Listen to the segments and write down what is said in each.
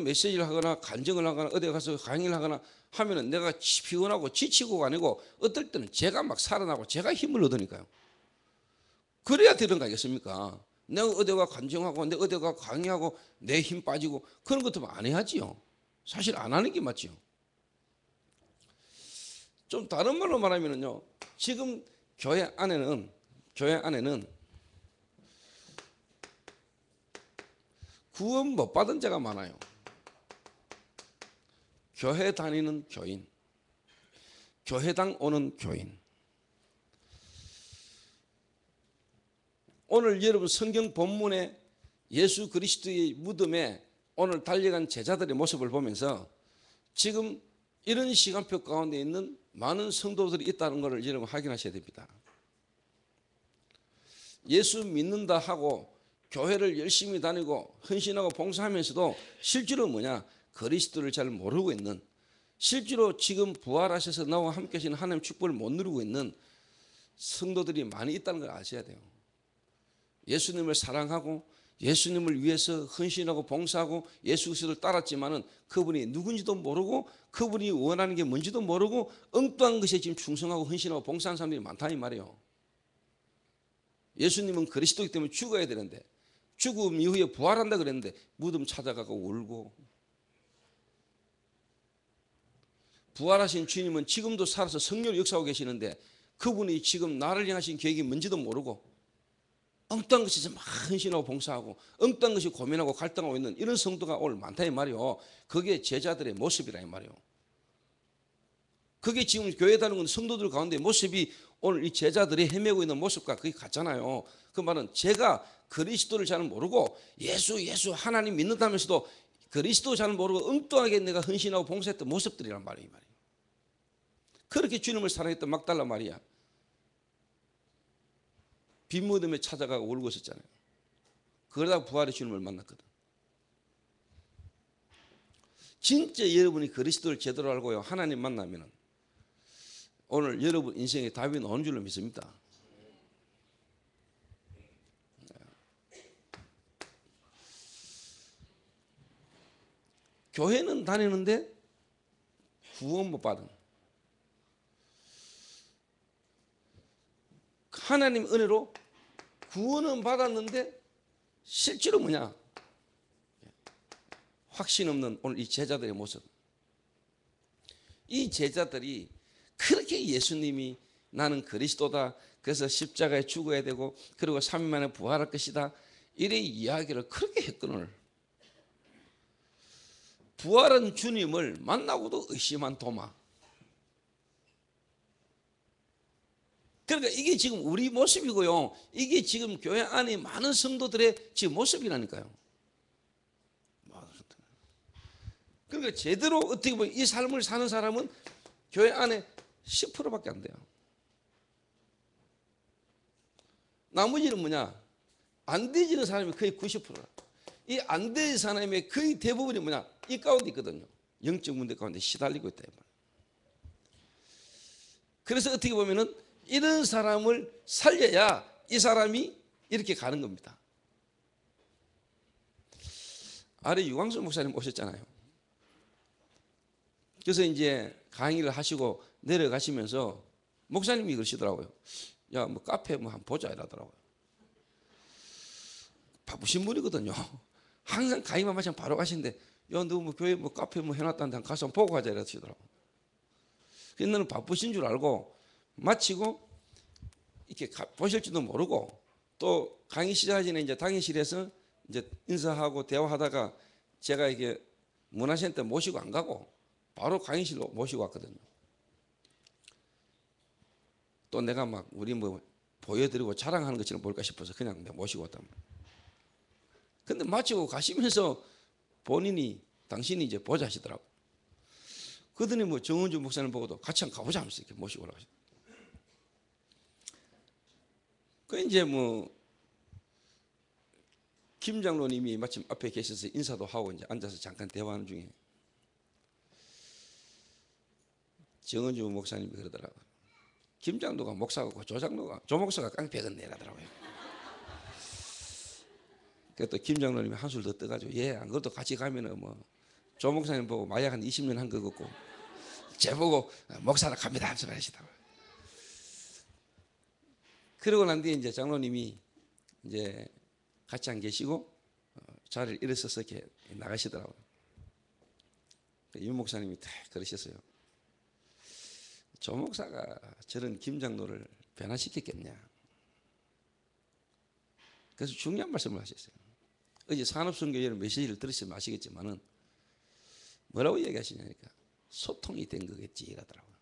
메시지를 하거나 간증을 하거나 어디 가서 강의를 하거나 하면은 내가 피곤하고 지치고가 아니고 어떨 때는 제가 막 살아나고 제가 힘을 얻으니까요. 그래야 되는 거 아니겠습니까? 내가 어디가 간증하고 내가 어디가 강의하고 내 힘 빠지고 그런 것도 안 해야지요. 사실 안 하는 게 맞지요. 좀 다른 말로 말하면요, 지금 교회 안에는 구원 못 받은 자가 많아요. 교회 다니는 교인, 교회당 오는 교인. 오늘 여러분 성경 본문에 예수 그리스도의 무덤에 오늘 달려간 제자들의 모습을 보면서 지금 이런 시간표 가운데 있는 많은 성도들이 있다는 것을 여러분 확인하셔야 됩니다. 예수 믿는다 하고 교회를 열심히 다니고 헌신하고 봉사하면서도 실제로 뭐냐? 그리스도를 잘 모르고 있는, 실제로 지금 부활하셔서 나와 함께 하시는 하나님 축복을 못 누리고 있는 성도들이 많이 있다는 걸 아셔야 돼요. 예수님을 사랑하고 예수님을 위해서 헌신하고 봉사하고 예수 그리스도를 따랐지만은 그분이 누군지도 모르고 그분이 원하는 게 뭔지도 모르고 엉뚱한 것에 지금 충성하고 헌신하고 봉사하는 사람들이 많다 이 말이에요. 예수님은 그리스도이기 때문에 죽어야 되는데 죽음 이후에 부활한다 그랬는데 무덤 찾아가고 울고, 부활하신 주님은 지금도 살아서 성령을 역사하고 계시는데 그분이 지금 나를 향하신 계획이 뭔지도 모르고 엉뚱한 것에서 막 헌신하고 봉사하고 엉뚱한 것이 고민하고 갈등하고 있는 이런 성도가 오늘 많다 이 말이에요. 그게 제자들의 모습이라 이 말이에요. 그게 지금 교회 다니는 성도들 가운데 모습이 오늘 이 제자들이 헤매고 있는 모습과 그게 같잖아요. 그 말은 제가 그리스도를 잘 모르고 예수 하나님 믿는다면서도 그리스도 잘 모르고 엉뚱하게 내가 헌신하고 봉사했던 모습들이란 말이에요. 그렇게 주님을 사랑했던 막달라 마리아 빈무덤에 찾아가고 울고 있었잖아요. 그러다가 부활의 주님을 만났거든. 진짜 여러분이 그리스도를 제대로 알고요 하나님 만나면 오늘 여러분 인생에 답이 나오는 줄로 믿습니다. 교회는 다니는데 구원 못 받은, 하나님 은혜로 구원은 받았는데 실제로 뭐냐? 확신 없는 오늘 이 제자들의 모습. 이 제자들이 그렇게 예수님이 나는 그리스도다, 그래서 십자가에 죽어야 되고 그리고 3일 만에 부활할 것이다, 이래 이야기를 그렇게 했거늘 부활한 주님을 만나고도 의심한 도마. 그러니까 이게 지금 우리 모습이고요, 이게 지금 교회 안에 많은 성도들의 지금 모습이라니까요. 그러니까 제대로 어떻게 보면 이 삶을 사는 사람은 교회 안에 10%밖에 안 돼요. 나머지는 뭐냐? 안 되지는 사람이 거의 90%라. 이 안 되는 사람의 거의 대부분이 뭐냐? 이 가운데 있거든요. 영적 문제 가운데 시달리고 있다. 그래서 어떻게 보면은 이런 사람을 살려야 이 사람이 이렇게 가는 겁니다. 아래 유광수 목사님 오셨잖아요. 그래서 이제 강의를 하시고 내려가시면서 목사님이 그러시더라고요. 야, 뭐 카페 뭐 한번 보자 이러더라고요. 바쁘신 분이거든요. 항상 강의만 마치면 바로 가시는데, 야, 너 뭐 교회 뭐 카페 뭐 해놨다는데 가서 한번 보고 가자 이러시더라고요. 그래서 너는 바쁘신 줄 알고 마치고 이렇게 보실지도 모르고 또 강의 시작하기 전에 이제 당회실에서 이제 인사하고 대화하다가 제가 이게 문화센터 모시고 안 가고 바로 강의실로 모시고 왔거든요. 또 내가 막 우리 뭐 보여드리고 자랑하는 것처럼 볼까 싶어서 그냥 내가 모시고 왔단 말이에요. 근데 마치고 가시면서 본인이 당신이 이제 보자 하시더라고. 그러더니 뭐 정은주 목사님 보고도 같이 한번 가보자 하면서 이렇게 모시고 올라가셨어요. 그 이제 뭐 김 장로님이 마침 앞에 계셔서 인사도 하고 이제 앉아서 잠깐 대화하는 중에 정은주 목사님이 그러더라고요. 김 장로가 목사고 조 목사가 깡패겠네 이러더라고요. 그래서 또 김 장로님이 한술 더 떠가지고 안 그래도 같이 가면은 뭐 조 목사님 보고 마약 한 20년 한 거 같고 제 보고 목사라 갑니다 하면서 말하시더라고요. 그러고 난 뒤에 이제 장로님이 이제 같이 안 계시고 자리를 일어서서 이렇게 나가시더라고요. 유 목사님이 딱 그러셨어요. 조 목사가 저런 김 장로를 변화시켰겠냐. 그래서 중요한 말씀을 하셨어요. 어제 산업선교회는 메시지를 들으시면 아시겠지만은 뭐라고 얘기하시냐니까 소통이 된 거겠지 이러더라고요.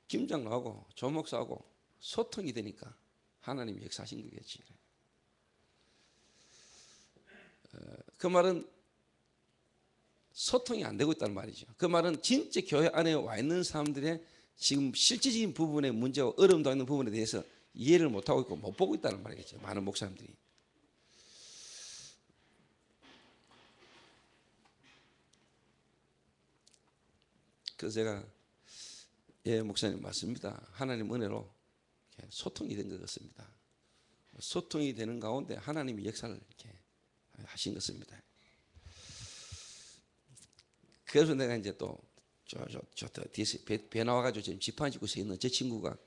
김 장로하고 조 목사하고 소통이 되니까 하나님이 역사하신 거겠지. 그 말은 소통이 안 되고 있다는 말이죠. 그 말은 진짜 교회 안에 와 있는 사람들의 지금 실질적인 부분의 문제와 어려움도 있는 부분에 대해서 이해를 못하고 있고 못 보고 있다는 말이겠죠. 많은 목사님들이. 그래서 제가 예 목사님 맞습니다. 하나님 은혜로 소통이 된 것 같습니다. 소통이 되는 가운데 하나님이 역사를 이렇게 하신 것입니다. 그래서 내가 이제 또 저 뒤에서 배 나와가지고 지금 지팡이 짚고 서 있는 제 친구가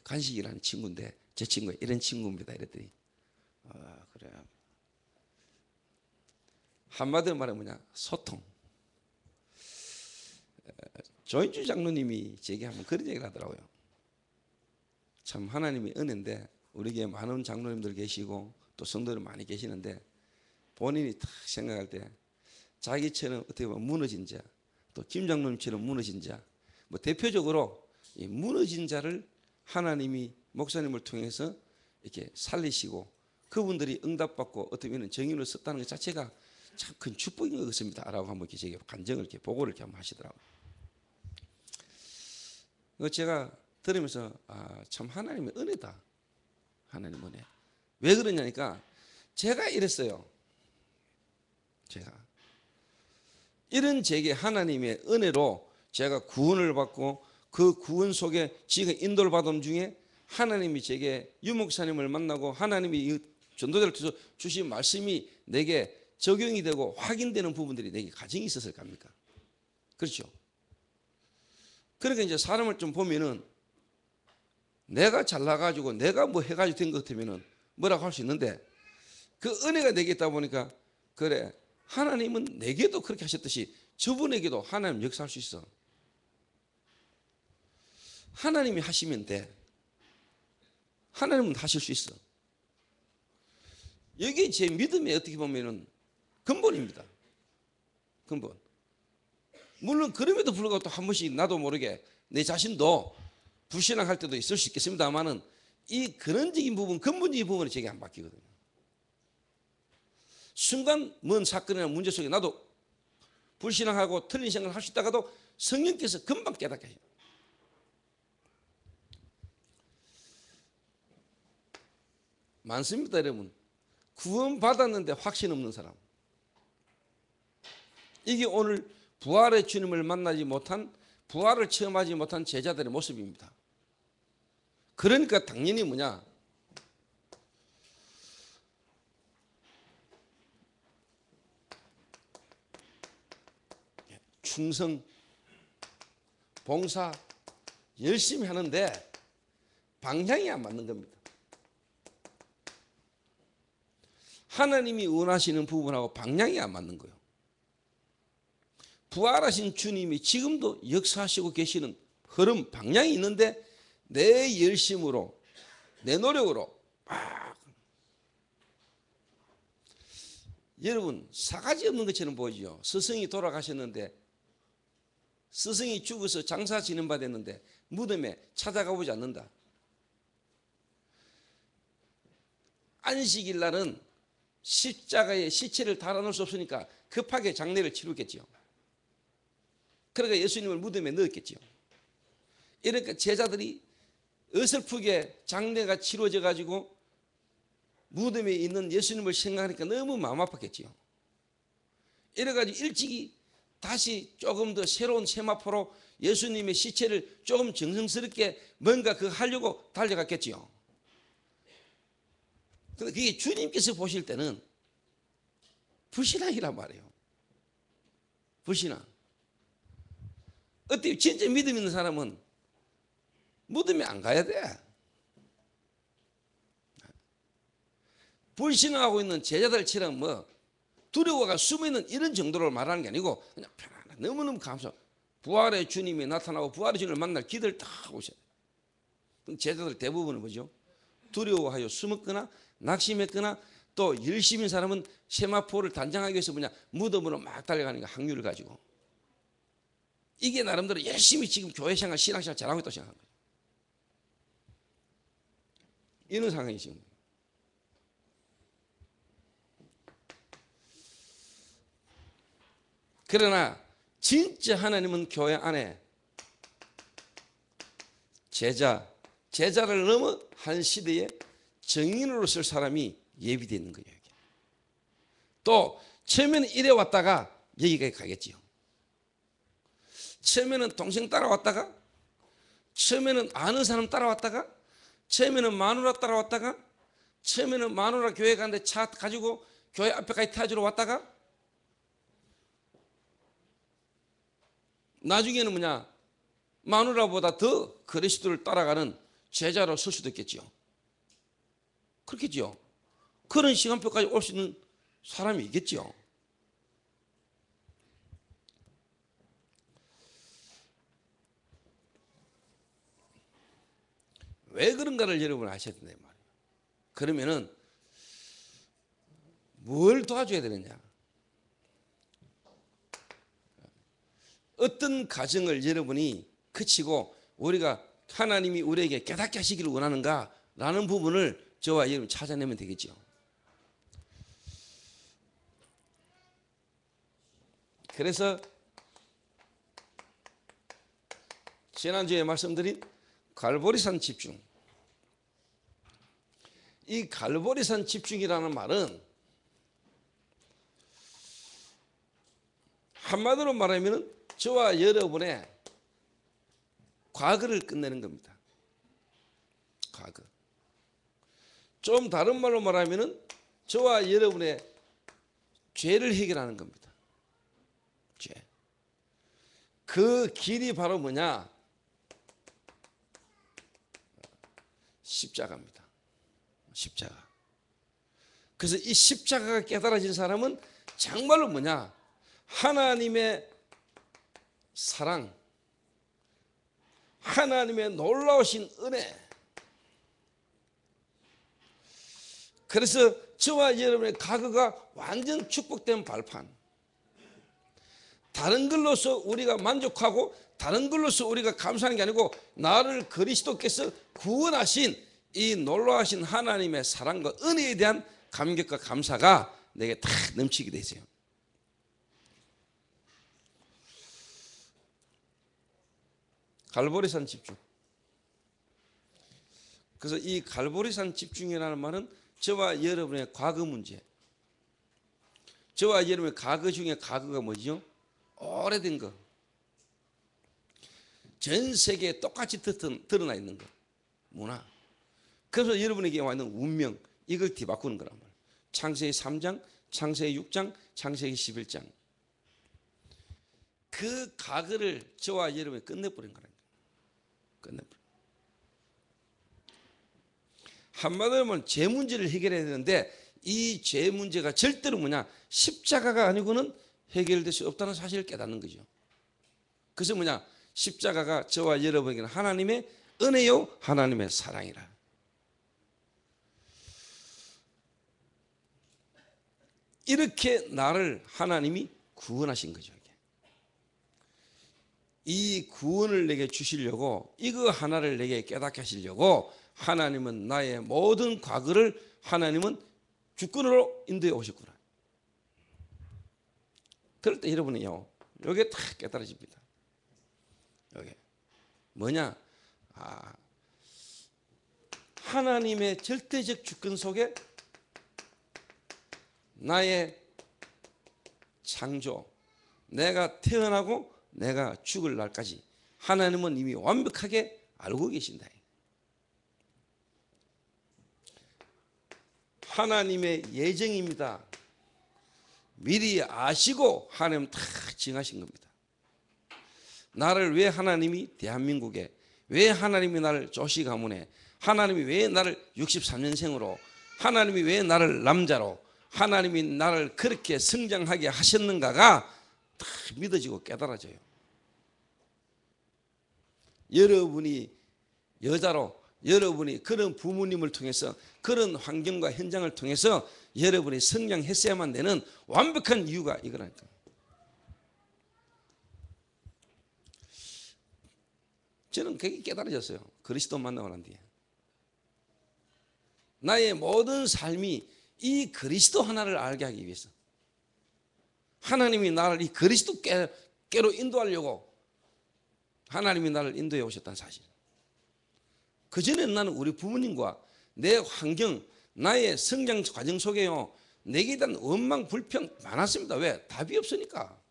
간식이라는 친구인데 제 친구가 이런 친구입니다. 이랬더니 그래 한마디로 말하면 뭐냐 소통. 조인주 장로님이 제게 한번 그런 얘기를 하더라고요. 참 하나님의 은혜인데 우리 교회 많은 장로님들 계시고 또 성도들 많이 계시는데 본인이 딱 생각할 때 자기처럼 어떻게 보면 무너진 자, 또 김 장로님처럼 무너진 자, 뭐 대표적으로 이 무너진 자를 하나님이 목사님을 통해서 이렇게 살리시고 그분들이 응답받고 어떻게 보면 정인을 썼다는 것 자체가 참 큰 축복인 것 같습니다라고 한번 이렇게 제게 간증을 이렇게 보고를 이렇게 한번 하시더라고요. 제가 들으면서 참 하나님의 은혜다. 하나님 은혜. 왜 그러냐니까 제가 이랬어요. 제가 이런 제게 하나님의 은혜로 제가 구원을 받고 그 구원 속에 지금 인도를 받은 중에 하나님이 제게 유 목사님을 만나고 하나님이 전도자를 통해서 주신 말씀이 내게 적용이 되고 확인되는 부분들이 내게 가정이 있었을 겁니까? 그렇죠? 그러니까 이제 사람을 좀 보면은 내가 잘나가지고 내가 뭐 해가지고 된 것 같으면은 뭐라고 할 수 있는데 그 은혜가 내게 있다 보니까 그래 하나님은 내게도 그렇게 하셨듯이 저분에게도 하나님 역사할 수 있어. 하나님이 하시면 돼. 하나님은 하실 수 있어. 여기 제 믿음의 어떻게 보면은 근본입니다. 근본. 물론 그럼에도 불구하고 또 한 번씩 나도 모르게 내 자신도 불신앙할 때도 있을 수 있겠습니다만은 이 근원적인 부분, 근본적인 부분이 제게 안 바뀌거든요. 순간 먼 사건이나 문제 속에 나도 불신앙하고 틀린 생각을 할 수 있다가도 성령께서 금방 깨닫게 해요. 많습니다, 여러분. 구원 받았는데 확신 없는 사람. 이게 오늘 부활의 주님을 만나지 못한, 부활을 체험하지 못한 제자들의 모습입니다. 그러니까 당연히 뭐냐? 충성, 봉사, 열심히 하는데 방향이 안 맞는 겁니다. 하나님이 원하시는 부분하고 방향이 안 맞는 거예요. 부활하신 주님이 지금도 역사하시고 계시는 흐름, 방향이 있는데 내 열심으로, 내 노력으로 여러분 사가지 없는 것처럼 보이죠. 스승이 돌아가셨는데 스승이 죽어서 장사 진행받았는데 무덤에 찾아가 보지 않는다. 안식일 날은 십자가에 시체를 달아놓을 수 없으니까 급하게 장례를 치르겠지요. 그러니까 예수님을 무덤에 넣었겠지요. 이러니까 제자들이 어설프게 장례가 치러져 가지고 무덤에 있는 예수님을 생각하니까 너무 마음 아팠겠지요. 이래가지고 일찍이 다시 조금 더 새로운 세마포로 예수님의 시체를 조금 정성스럽게 뭔가 그거 하려고 달려갔겠지요. 근데 그게 주님께서 보실 때는 불신앙이란 말이에요. 불신앙. 어때? 진짜 믿음 있는 사람은 무덤에 안 가야 돼. 불신앙하고 있는 제자들처럼 뭐 두려워가 숨어있는 이런 정도로 말하는 게 아니고 그냥 편안하게 너무너무 감사. 부활의 주님이 나타나고 부활의 주님을 만날 기대를 딱 하고 있어요. 제자들 대부분은 뭐죠? 두려워하여 숨었거나 낙심했거나 또 열심인 사람은 세마포를 단장하기 위해서 뭐냐 무덤으로 막 달려가는 확률을 가지고 이게 나름대로 열심히 지금 교회생활 신앙생활 잘하고 있다고 생각하는 거예요. 이런 상황이 지금. 그러나 진짜 하나님은 교회 안에 제자를 넘어 한 시대에 정인으로 쓸 사람이 예비되어 있는 거예요. 또 처음에는 이래 왔다가 여기까지 가겠지요. 처음에는 동생 따라왔다가 처음에는 아는 사람 따라왔다가 처음에는 마누라 따라왔다가 처음에는 마누라 교회 가는데 차 가지고 교회 앞에까지 태워주러 왔다가 나중에는 뭐냐 마누라보다 더 그리스도를 따라가는 제자로 설 수도 있겠죠. 그렇겠죠. 그런 시간표까지 올 수 있는 사람이 있겠죠. 왜 그런가를 여러분 아셔야 된다 말이에요. 그러면은 뭘 도와줘야 되느냐? 어떤 가정을 여러분이 그치고 우리가 하나님이 우리에게 깨닫게 하시기를 원하는가라는 부분을 저와 여러분 찾아내면 되겠죠. 그래서 지난주에 말씀드린 갈보리산 집중, 이 갈보리산 집중이라는 말은 한마디로 말하면 저와 여러분의 과거를 끝내는 겁니다. 과거. 좀 다른 말로 말하면 저와 여러분의 죄를 해결하는 겁니다. 죄. 그 길이 바로 뭐냐? 십자가입니다. 십자가. 그래서 이 십자가가 깨달아진 사람은 정말로 뭐냐? 하나님의 사랑, 하나님의 놀라우신 은혜. 그래서 저와 여러분의 과거가 완전 축복된 발판. 다른 걸로서 우리가 만족하고 다른 걸로서 우리가 감사하는 게 아니고 나를 그리스도께서 구원하신 이 놀라우신 하나님의 사랑과 은혜에 대한 감격과 감사가 내게 다 넘치게 되세요. 갈보리산 집중. 그래서 이 갈보리산 집중이라는 말은 저와 여러분의 과거 문제, 저와 여러분의 과거 중에 과거가 뭐죠? 오래된 거, 전 세계에 똑같이 드러나 있는 거, 문화. 그래서 여러분에게 와 있는 운명, 이걸 뒤바꾸는 거란 말이에요. 창세기 3장, 창세기 6장, 창세기 11장. 그 과거를 저와 여러분이 끝내버린 거라는 거예요. 끝내버린. 한마디로 하면 죄 문제를 해결해야 되는데 이 죄 문제가 절대로 뭐냐? 십자가가 아니고는 해결될 수 없다는 사실을 깨닫는 거죠. 그래서 뭐냐? 십자가가 저와 여러분에게는 하나님의 은혜요, 하나님의 사랑이라. 이렇게 나를 하나님이 구원하신 거죠. 이 구원을 내게 주시려고, 이거 하나를 내게 깨닫게 하시려고 하나님은 나의 모든 과거를 하나님은 주권으로 인도해 오셨구나. 그럴 때 여러분이요, 이게 다 깨달아집니다. 이게 뭐냐? 하나님의 절대적 주권 속에 나의 창조, 내가 태어나고 내가 죽을 날까지 하나님은 이미 완벽하게 알고 계신다. 하나님의 예정입니다. 미리 아시고 하나님 다 정하신 겁니다. 나를 왜 하나님이 대한민국에, 왜 하나님이 나를 조씨 가문에, 하나님이 왜 나를 63년생으로, 하나님이 왜 나를 남자로, 하나님이 나를 그렇게 성장하게 하셨는가가 다 믿어지고 깨달아져요. 여러분이 여자로, 여러분이 그런 부모님을 통해서, 그런 환경과 현장을 통해서 여러분이 성장했어야만 되는 완벽한 이유가 이거라니까요. 저는 그게 깨달아졌어요. 그리스도 만나고 난 뒤에. 나의 모든 삶이 이 그리스도 하나를 알게 하기 위해서, 하나님이 나를 이 그리스도께로 인도하려고 하나님이 나를 인도해 오셨다는 사실. 그전에는 나는 우리 부모님과 내 환경, 나의 성장 과정 속에요, 내게 대한 원망, 불평 많았습니다. 왜? 답이 없으니까.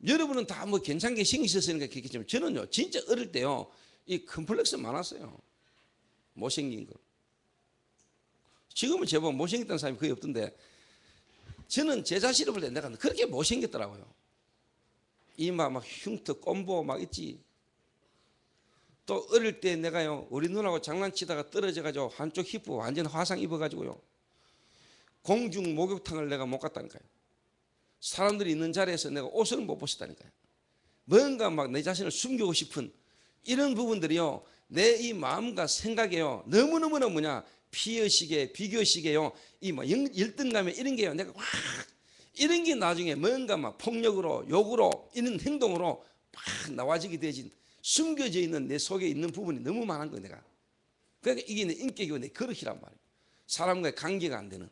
여러분은 다 뭐 괜찮게 신경 쓰시니까 그렇겠지만 저는요, 진짜 어릴 때요, 이 컴플렉스 많았어요. 못생긴 거. 지금은 제법 못생겼다는 사람이 거의 없던데, 저는 제 자신을 볼 때 내가 그렇게 못생겼더라고요. 이마 막 흉터, 꼼보 막 있지. 또 어릴 때 내가요, 우리 누나하고 장난치다가 떨어져가지고 한쪽 힙 완전 화상 입어가지고요, 공중 목욕탕을 내가 못 갔다니까요. 사람들이 있는 자리에서 내가 옷을 못 벗었다니까요. 뭔가 막 내 자신을 숨기고 싶은 이런 부분들이요, 내 이 마음과 생각에요, 너무너무나 뭐냐, 피의식에, 비교식에요, 이 막 열등감에 이런 게요, 내가 확 이런 게 나중에 뭔가 막 폭력으로, 욕으로, 이런 행동으로 막 나와지게 되진, 숨겨져 있는 내 속에 있는 부분이 너무 많은 거예요, 내가. 그러니까 이게 내 인격이고 내 그릇이란 말이에요. 사람과의 관계가 안 되는.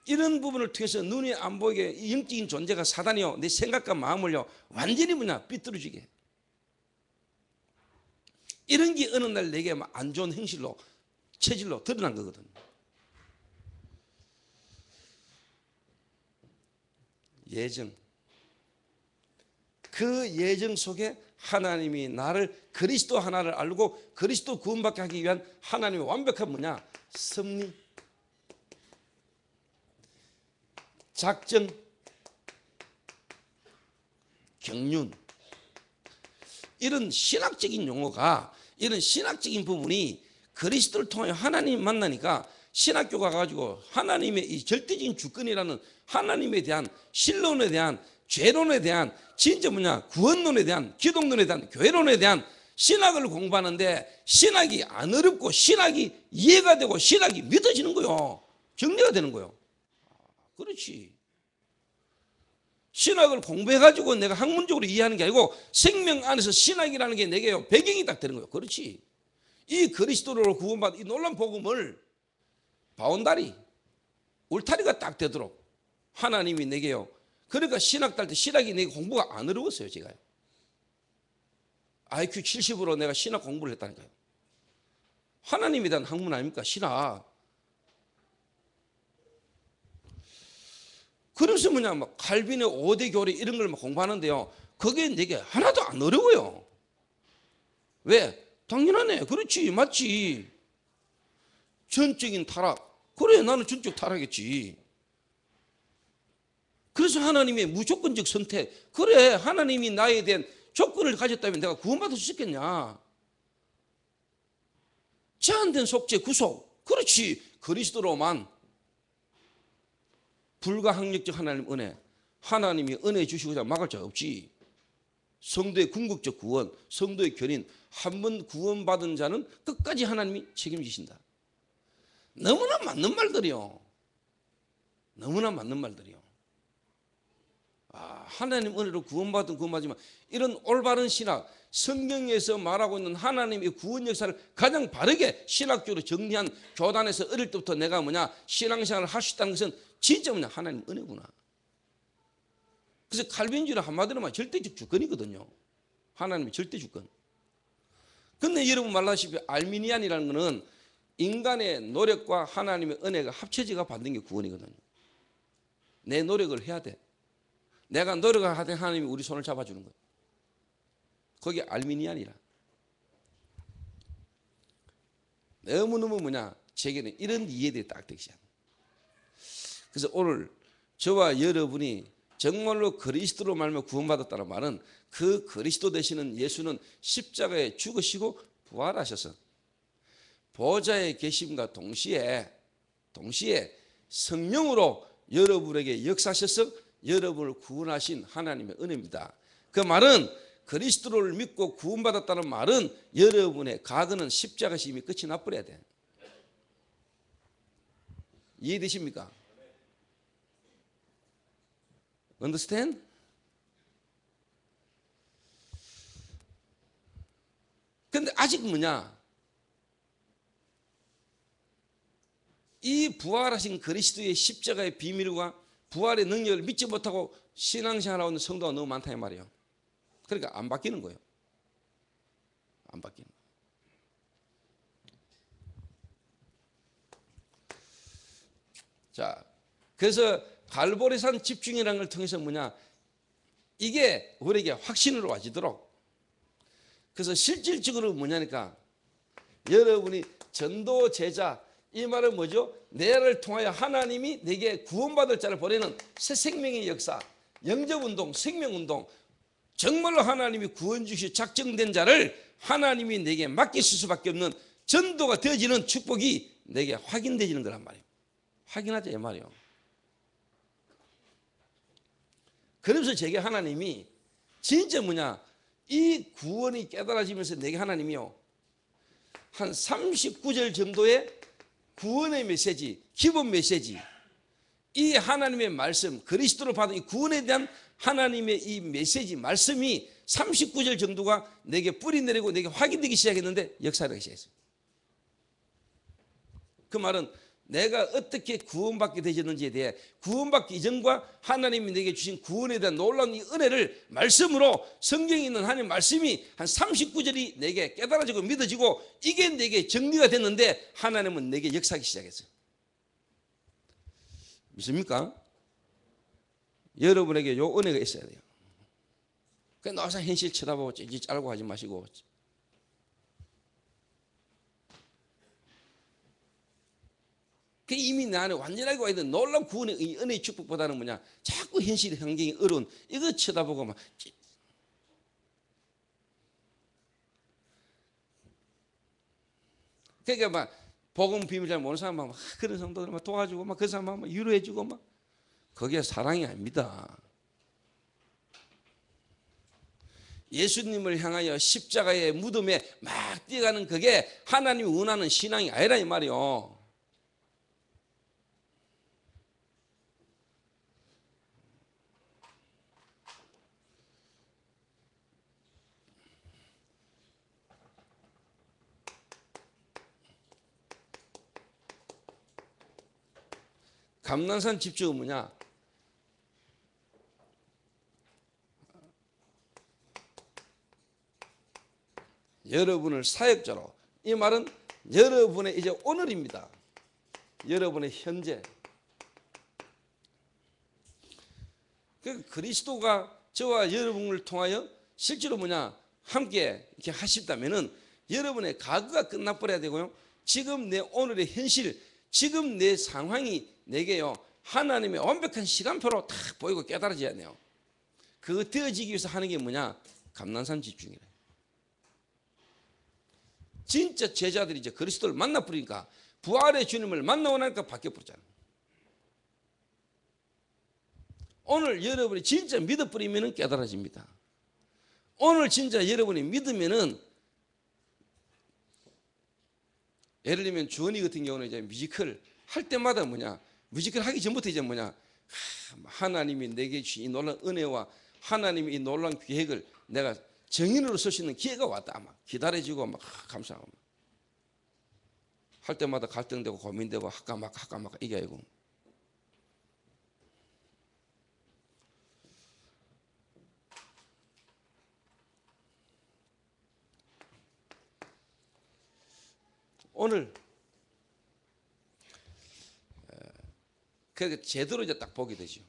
이런 부분을 통해서 눈이 안 보이게 이 영적인 존재가 사단이요, 내 생각과 마음을요, 완전히 뭐냐, 삐뚤어지게. 이런 게 어느 날 내게 안 좋은 행실로, 체질로 드러난 거거든요. 예정. 그 예정 속에 하나님이 나를 그리스도 하나를 알고 그리스도 구원받게 하기 위한 하나님의 완벽한 뭐냐, 섭리, 작정, 경륜, 이런 신학적인 용어가, 이런 신학적인 부분이 그리스도를 통해 하나님 만나니까 신학교가 가지고 하나님의 이 절대적인 주권이라는 하나님에 대한 신론에 대한, 죄론에 대한, 진짜 뭐냐, 구원론에 대한, 기독론에 대한, 교회론에 대한 신학을 공부하는데 신학이 안 어렵고 신학이 이해가 되고 신학이 믿어지는 거요. 정리가 되는 거요. 그렇지. 신학을 공부해가지고 내가 학문적으로 이해하는 게 아니고 생명 안에서 신학이라는 게 내게 배경이 딱 되는 거예요. 그렇지. 이 그리스도로 구원받은 이 놀라운 복음을 바운다리, 울타리가 딱 되도록 하나님이 내게요. 그러니까 신학 딸 때 신학이 내게 공부가 안 어려웠어요. 제가요. IQ 70으로 내가 신학 공부를 했다니까요. 하나님에 대한 학문 아닙니까? 신학. 그래서 뭐냐, 막 칼빈의 5대 교리 이런 걸 막 공부하는데요, 그게 내게 하나도 안 어려워요. 왜? 당연하네. 그렇지, 맞지. 전적인 타락. 그래, 나는 전적 타락했지. 그래서 하나님의 무조건적 선택. 그래, 하나님이 나에 대한 조건을 가졌다면 내가 구원받을 수 있겠냐. 제한된 속죄, 구속. 그렇지. 그리스도로만. 불가항력적 하나님 은혜, 하나님이 은혜 주시고자 막을 자가 없지. 성도의 궁극적 구원, 성도의 견인, 한 번 구원받은 자는 끝까지 하나님이 책임지신다. 너무나 맞는 말들이요. 너무나 맞는 말들이요. 하나님 은혜로 구원받지만 이런 올바른 신학, 성경에서 말하고 있는 하나님의 구원 역사를 가장 바르게 신학적으로 정리한 교단에서 어릴 때부터 내가 뭐냐, 신앙생활을 할 수 있다는 것은 진짜 뭐냐, 하나님 은혜구나. 그래서 칼빈주의는 한마디로 말하면 절대적 주권이거든요. 하나님의 절대 주권. 근데 여러분 말하시피 알미니안이라는 것은 인간의 노력과 하나님의 은혜가 합쳐지가 받는 게 구원이거든요. 내 노력을 해야 돼. 내가 노력을 하되 하나님이 우리 손을 잡아주는 거예요. 그게 알미니안이라. 너무너무 제게는 이런 이해들이 딱 되기 시작합니다. 그래서 오늘 저와 여러분이 정말로 그리스도로 말미암아 구원받았다는 말은 그 그리스도 되시는 예수는 십자가에 죽으시고 부활하셔서 보좌에 계심과 동시에 성령으로 여러분에게 역사하셔서 여러분을 구원하신 하나님의 은혜입니다. 그 말은 그리스도를 믿고 구원받았다는 말은 여러분의 과거는 십자가에서 이미 끝이 나버려야 돼. 이해되십니까? Understand? 근데 아직 이 부활하신 그리스도의 십자가의 비밀과 부활의 능력을 믿지 못하고 신앙생활하고 있는 성도가 너무 많다 이 말이에요. 그러니까 안 바뀌는 거예요. 안 바뀌는 거예요. 자, 그래서 갈보리산 집중이라는 걸 통해서 이게 우리에게 확신으로 와지도록. 그래서 실질적으로 뭐냐니까 여러분이 전도 제자, 이 말은 뭐죠? 내를 통하여 하나님이 내게 구원받을 자를 보내는 새 생명의 역사, 영접운동, 생명운동, 정말로 하나님이 구원 주시 작정된 자를 하나님이 내게 맡기실 수밖에 없는 전도가 되어지는 축복이 내게 확인되지는 거란 말이에요. 확인하자 이 말이에요. 그러면서 제게 하나님이 진짜 이 구원이 깨달아지면서 내게 하나님이요 한 39절 정도의 구원의 메시지, 기본 메시지, 이 하나님의 말씀, 그리스도로 받은 이 구원에 대한 하나님의 이 메시지, 말씀이 39절 정도가 내게 뿌리 내리고 내게 확인되기 시작했는데 역사하기 시작했어요. 그 말은 내가 어떻게 구원받게 되셨는지에 대해 구원받기 이전과 하나님이 내게 주신 구원에 대한 놀라운 이 은혜를 말씀으로 성경에 있는 하나님 말씀이 한 39절이 내게 깨달아지고 믿어지고 이게 내게 정리가 됐는데 하나님은 내게 역사하기 시작했어요. 믿습니까? 여러분에게 요 은혜가 있어야 돼요. 그냥 항상 현실 쳐다보고 찌찌 짜고 하지 마시고 이미 내 안에 완전하게 와 있는 놀라운 구원의 은혜의 축복보다는 자꾸 현실 환경이 어려운 이거 쳐다보고 그러니까 복음 비밀 잘 모르는 사람 그런 성도들 도와주고 그 사람 위로해주고 그게 사랑이 아닙니다. 예수님을 향하여 십자가의 무덤에 막 뛰어가는 그게 하나님이 원하는 신앙이 아니라 이 말이요. 감난산 집중은 여러분을 사역자로, 이 말은 여러분의 이제 오늘입니다. 여러분의 현재. 그리스도가 저와 여러분을 통하여 실제로 함께 이렇게 하신다면은 여러분의 과거가 끝나버려야 되고요. 지금 내 오늘의 현실, 지금 내 상황이 내게요 하나님의 완벽한 시간표로 딱 보이고 깨달아져야 돼요. 그거 되어지기 위해서 하는 게 감난산 집중이래. 진짜 제자들이 이제 그리스도를 만나버리니까 부활의 주님을 만나고 나니까 바뀌어버렸잖아요. 오늘 여러분이 진짜 믿어버리면 깨달아집니다. 오늘 진짜 여러분이 믿으면은, 예를 들면 주원이 같은 경우는 이제 뮤지컬 할 때마다 뮤지컬 하기 전부터 이제 하나님이 내게 주신 이 놀라운 은혜와 하나님이 이 놀라운 계획을 내가 정인으로 쓸 수 있는 기회가 왔다. 기다려지고 감사하고 할 때마다 갈등되고 고민되고 할까 말까 이게 아니고. 오늘 그렇게 제대로 이제 딱 보게 되죠.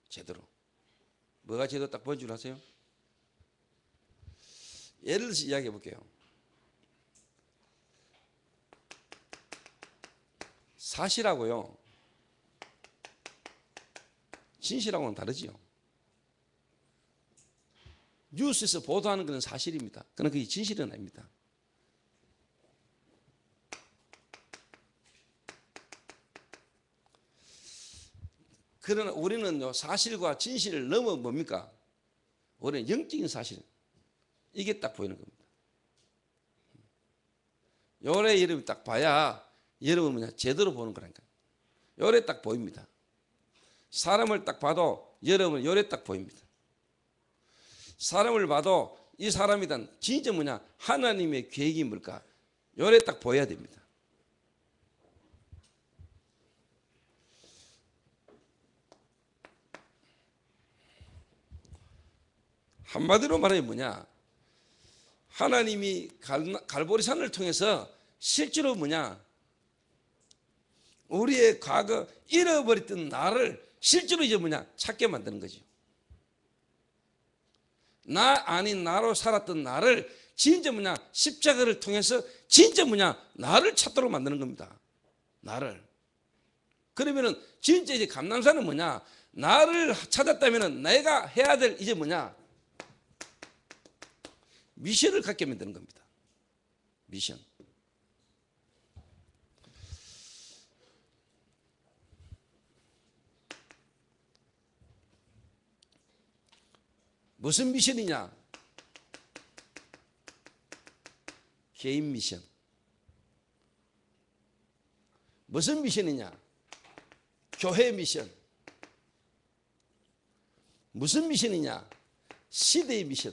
제대로. 뭐가 제대로 딱 보인 줄 아세요? 예를 들어서 이야기해 볼게요. 사실하고요, 진실하고는 다르지요. 뉴스에서 보도하는 것은 사실입니다. 그러나 그게 진실은 아닙니다. 그러나 우리는요, 사실과 진실을 넘어 뭡니까? 우리는 영적인 사실, 이게 딱 보이는 겁니다. 요래 여러분 딱 봐야 여러분 뭐냐 제대로 보는 거라니까. 요래 딱 보입니다. 사람을 딱 봐도 여러분 요래 딱 보입니다. 사람을 봐도 이 사람이란 진짜 뭐냐 하나님의 계획이 뭘까? 요래 딱 보여야 됩니다. 한마디로 말하면 뭐냐? 하나님이 갈보리산을 통해서 실제로 뭐냐? 우리의 과거 잃어버렸던 나를 실제로 이제 뭐냐? 찾게 만드는 거죠. 나 아닌 나로 살았던 나를 진짜 뭐냐? 십자가를 통해서 진짜 뭐냐? 나를 찾도록 만드는 겁니다. 나를. 그러면은 진짜 이제 감람산은 뭐냐? 나를 찾았다면은 내가 해야 될 이제 뭐냐? 미션을 갖게 만드는 겁니다. 미션. 무슨 미션이냐? 개인 미션. 무슨 미션이냐? 교회 미션. 무슨 미션이냐? 시대의 미션.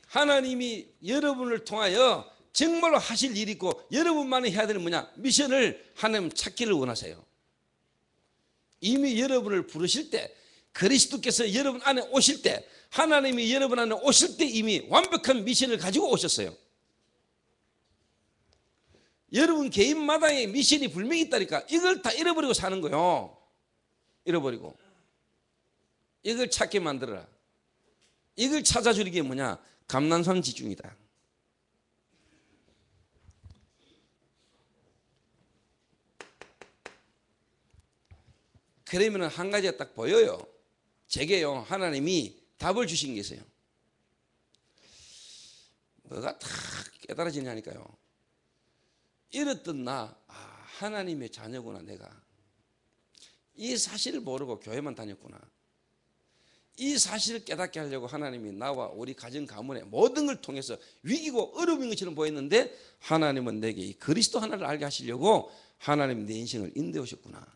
하나님이 여러분을 통하여 정말로 하실 일이 있고 여러분만이 해야 되는 뭐냐? 미션을 하나님 찾기를 원하세요. 이미 여러분을 부르실 때 그리스도께서 여러분 안에 오실 때 하나님이 여러분 안에 오실 때 이미 완벽한 미션을 가지고 오셨어요. 여러분 개인마다의 미션이 분명히 있다니까. 이걸 다 잃어버리고 사는 거예요. 잃어버리고. 이걸 찾게 만들어라. 이걸 찾아주는 게 뭐냐? 감난산 지중이다. 그러면 한 가지가 딱 보여요. 제게요, 하나님이 답을 주신 게 있어요. 뭐가 다 깨달아지냐니까요. 이랬던 나, 하나님의 자녀구나 내가. 이 사실을 모르고 교회만 다녔구나. 이 사실을 깨닫게 하려고 하나님이 나와 우리 가정 가문의 모든 걸 통해서 위기고 어려운 것처럼 보였는데 하나님은 내게 이 그리스도 하나를 알게 하시려고 하나님 내 인생을 인도해 오셨구나.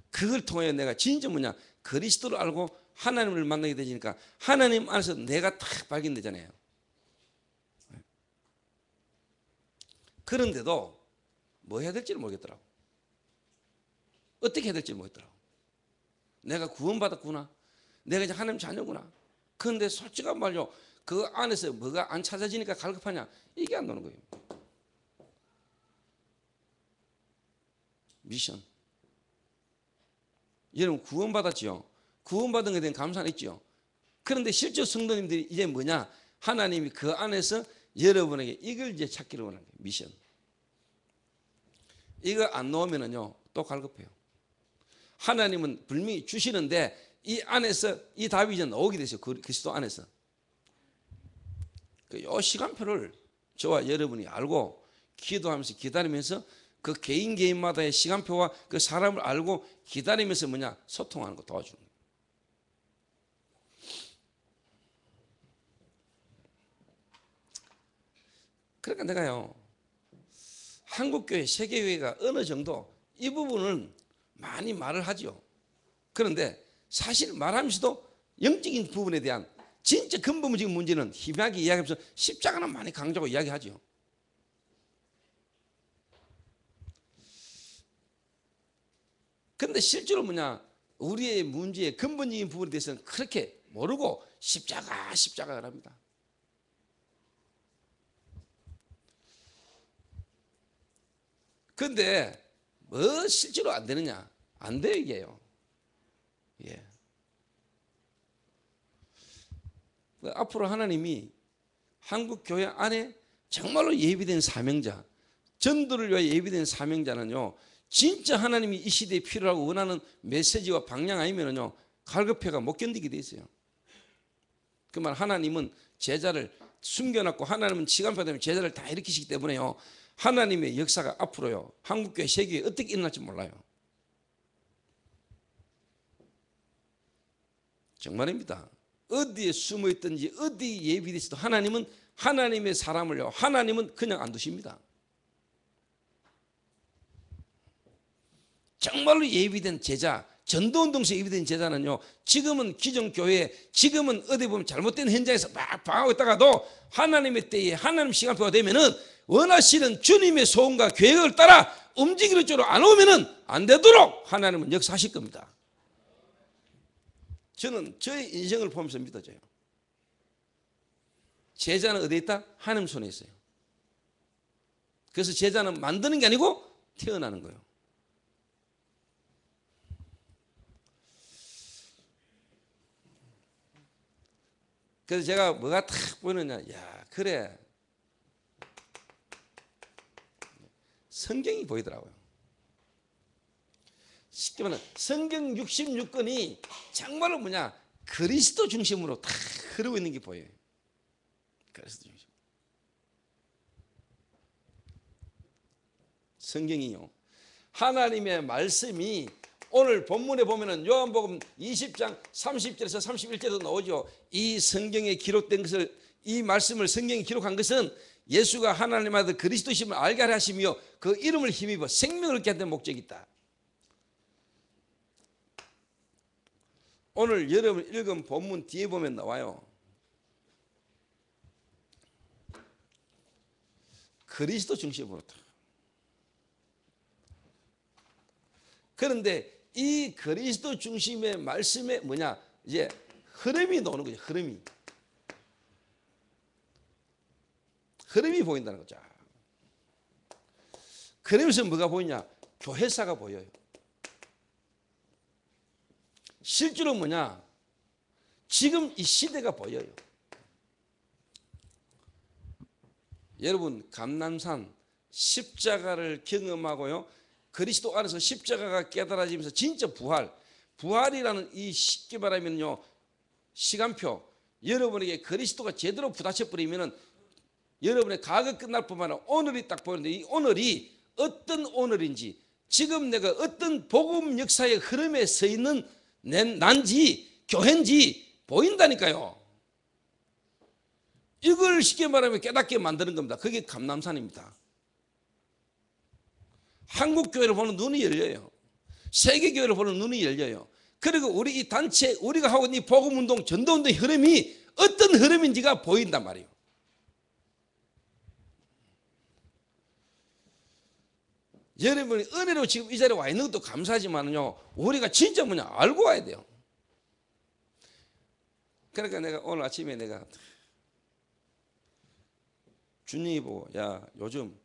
그걸 통해 내가 진짜 뭐냐 그리스도를 알고 하나님을 만나게 되니까 하나님 안에서 내가 딱 발견되잖아요. 그런데도 뭐 해야 될지를 모르겠더라고. 어떻게 해야 될지 모르겠더라고. 내가 구원받았구나. 내가 이제 하나님 자녀구나. 그런데 솔직한 말로 그 안에서 뭐가 안 찾아지니까 갈급하냐. 이게 안 나오는 거예요. 미션. 여러분 구원받았지요. 구원받은 것에 대한 감사는 있죠. 그런데 실제 성도님들이 이제 뭐냐. 하나님이 그 안에서 여러분에게 이걸 이제 찾기를 원하는 거예요. 미션. 이거 안 나오면은요 또 갈급해요. 하나님은 분명히 주시는데 이 안에서 이 답이 이제 나오게 되죠. 그리스도 안에서. 이 시간표를 저와 여러분이 알고 기도하면서 기다리면서 그 개인마다의 시간표와 그 사람을 알고 기다리면서 뭐냐 소통하는 거 도와주는 거예요. 그러니까 내가요 한국교회 세계교회가 어느 정도 이 부분은 많이 말을 하죠. 그런데 사실 말하면서도 영적인 부분에 대한 진짜 근본적인 문제는 희미하게 이야기하면서 십자가는 많이 강조하고 이야기하죠. 그런데 실제로 뭐냐 우리의 문제의 근본적인 부분에 대해서는 그렇게 모르고 십자가를 합니다. 그런데 뭐 실제로 안 되느냐? 안 돼요 이게요. 예. 앞으로 하나님이 한국 교회 안에 정말로 예비된 사명자, 전도를 위하여 예비된 사명자는요, 진짜 하나님이 이 시대에 필요하고 원하는 메시지와 방향 아니면요 갈급해가 못 견디게 돼 있어요. 그 말, 하나님은 제자를 숨겨놨고 하나님은 시간표 되면 제자를 다 일으키시기 때문에요, 하나님의 역사가 앞으로요 한국교회 세계에 어떻게 일어날지 몰라요. 정말입니다. 어디에 숨어 있든지 어디 예비되어 있어도 하나님은 하나님의 사람을요, 하나님은 그냥 안 두십니다. 정말로 예비된 제자, 전도운동소에 예비된 제자는요, 지금은 기존교회, 지금은 어디 보면 잘못된 현장에서 막 방하고 있다가도 하나님의 때에 하나님 시간표가 되면은 원하시는 주님의 소원과 계획을 따라 움직이는 쪽으로 안 오면은 안 되도록 하나님은 역사하실 겁니다. 저는 저의 인생을 보면서 믿어져요. 제자는 어디에 있다? 하나님 손에 있어요. 그래서 제자는 만드는 게 아니고 태어나는 거예요. 그래서 제가 뭐가 탁 보이느냐, 야 그래, 성경이 보이더라고요. 쉽게 말하면 성경 66권이 정말로 뭐냐, 그리스도 중심으로 다 흐르고 있는 게 보여요. 그리스도 중심. 성경이요, 하나님의 말씀이 오늘 본문에 보면은 요한복음 20장 30절에서 31절에도 나오죠. 이 성경에 기록된 것을, 이 말씀을 성경에 기록한 것은 예수가 하나님 아들 그리스도심을 알게 하려 하시며 그 이름을 힘입어 생명을 얻게 하는 목적이 있다. 오늘 여러분 읽은 본문 뒤에 보면 나와요. 그리스도 중심으로. 그런데 이 그리스도 중심의 말씀에 뭐냐, 이제 흐름이 나오는 거죠. 흐름이 보인다는 거죠. 그러면서 뭐가 보이냐, 교회사가 보여요. 실제로 뭐냐, 지금 이 시대가 보여요. 여러분, 감람산 십자가를 경험하고요, 그리스도 안에서 십자가가 깨달아지면서 진짜 부활이라는 이 쉽게 말하면요 시간표, 여러분에게 그리스도가 제대로 부딪혀 버리면은 여러분의 과거 끝날 뿐만 아니라 오늘이 딱 보이는데, 이 오늘이 어떤 오늘인지, 지금 내가 어떤 복음 역사의 흐름에 서 있는 난지 교회인지 보인다니까요. 이걸 쉽게 말하면 깨닫게 만드는 겁니다. 그게 감람산입니다. 한국 교회를 보는 눈이 열려요. 세계 교회를 보는 눈이 열려요. 그리고 우리 이 단체, 우리가 하고 있는 이 복음운동, 전도운동의 흐름이 어떤 흐름인지가 보인단 말이에요. 여러분이 은혜로 지금 이 자리에 와 있는 것도 감사하지만요, 우리가 진짜 뭐냐 알고 와야 돼요. 그러니까 내가 오늘 아침에 내가 주님이 보고, 야 요즘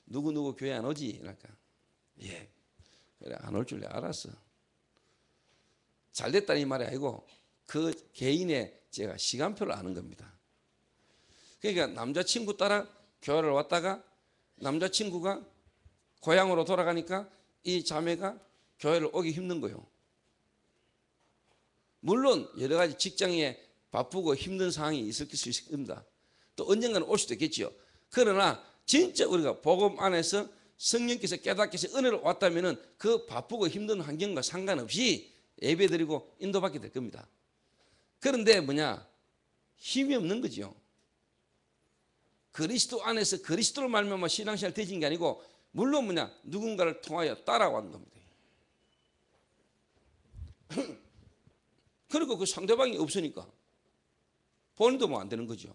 누구 교회 안 오지? 그러니까 예, 그래 안 올 줄 내가 알았어. 잘 됐다는 이 말이 아니고 그 개인의 제가 시간표를 아는 겁니다. 그러니까 남자친구 따라 교회를 왔다가 남자친구가 고향으로 돌아가니까 이 자매가 교회를 오기 힘든 거예요. 물론 여러 가지 직장에 바쁘고 힘든 상황이 있을 수 있습니다. 또 언젠가는 올 수도 있겠죠. 그러나 진짜 우리가 복음 안에서 성령께서 깨닫게 해서 은혜로 왔다면은 그 바쁘고 힘든 환경과 상관없이 예배드리고 인도받게 될 겁니다. 그런데 뭐냐, 힘이 없는 거죠. 그리스도 안에서 그리스도로 말미암아 신앙생활 되진 게 아니고, 물론 뭐냐, 누군가를 통하여 따라가는 겁니다. 그리고 그 상대방이 없으니까 본인도 뭐 안 되는 거죠.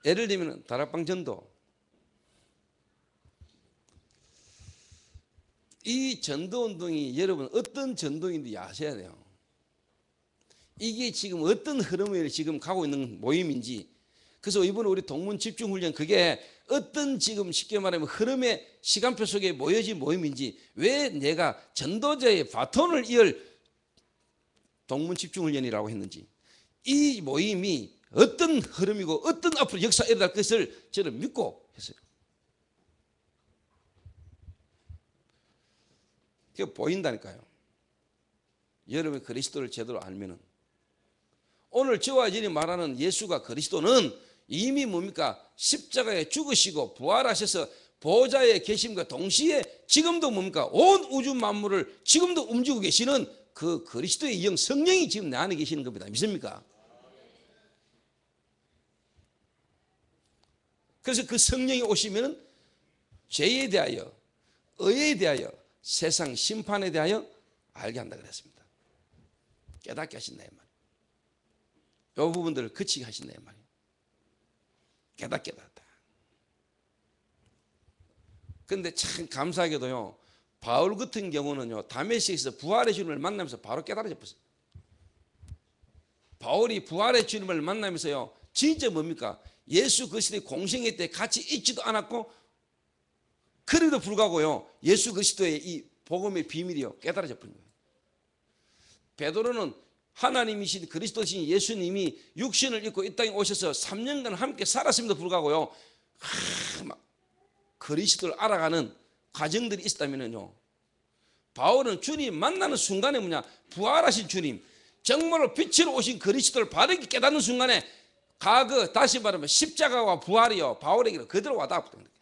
예를 들면 다락방 전도, 이 전도운동이 여러분 어떤 전도인지 아셔야 돼요. 이게 지금 어떤 흐름을 지금 가고 있는 모임인지. 그래서 이번에 우리 동문 집중훈련, 그게 어떤 지금 쉽게 말하면 흐름의 시간표 속에 모여진 모임인지, 왜 내가 전도자의 바톤을 이을 동문 집중훈련이라고 했는지, 이 모임이 어떤 흐름이고 어떤 앞으로 역사에 일어날 것을 저는 믿고 했어요. 그게 보인다니까요. 여러분이 그리스도를 제대로 알면은, 오늘 저와 여러분이 말하는 예수가 그리스도는 이미 뭡니까? 십자가에 죽으시고 부활하셔서 보좌에 계심과 동시에 지금도 뭡니까? 온 우주 만물을 지금도 움직이고 계시는 그 그리스도의 영 성령이 지금 내 안에 계시는 겁니다. 믿습니까? 그래서 그 성령이 오시면은 죄에 대하여, 의에 대하여, 세상 심판에 대하여 알게 한다 그랬습니다. 깨닫게 하신다 이 말이에요. 이 부분들을 그치게 하신다 이 말이에요. 깨닫다. 그런데 참 감사하게도요, 바울 같은 경우는요, 다메섹에서 부활의 주님을 만나면서 바로 깨달아져 버렸어요. 바울이 부활의 주님을 만나면서요, 진짜 뭡니까? 예수 그리스도의 공생애 때 같이 있지도 않았고, 그래도 불구하고요, 예수 그리스도의 이 복음의 비밀이요, 깨달아져 버린 거예요. 베드로는 하나님이신 그리스도신 예수님이 육신을 입고 이 땅에 오셔서 3년간 함께 살았음에도 불구하고요, 막 그리스도를 알아가는 과정들이 있었다면요, 바울은 주님 만나는 순간에 뭐냐, 부활하신 주님, 정말로 빛으로 오신 그리스도를 바르게 깨닫는 순간에 과거, 다시 말하면 십자가와 부활이요, 바울에게는 그대로 와닿았던 거예요.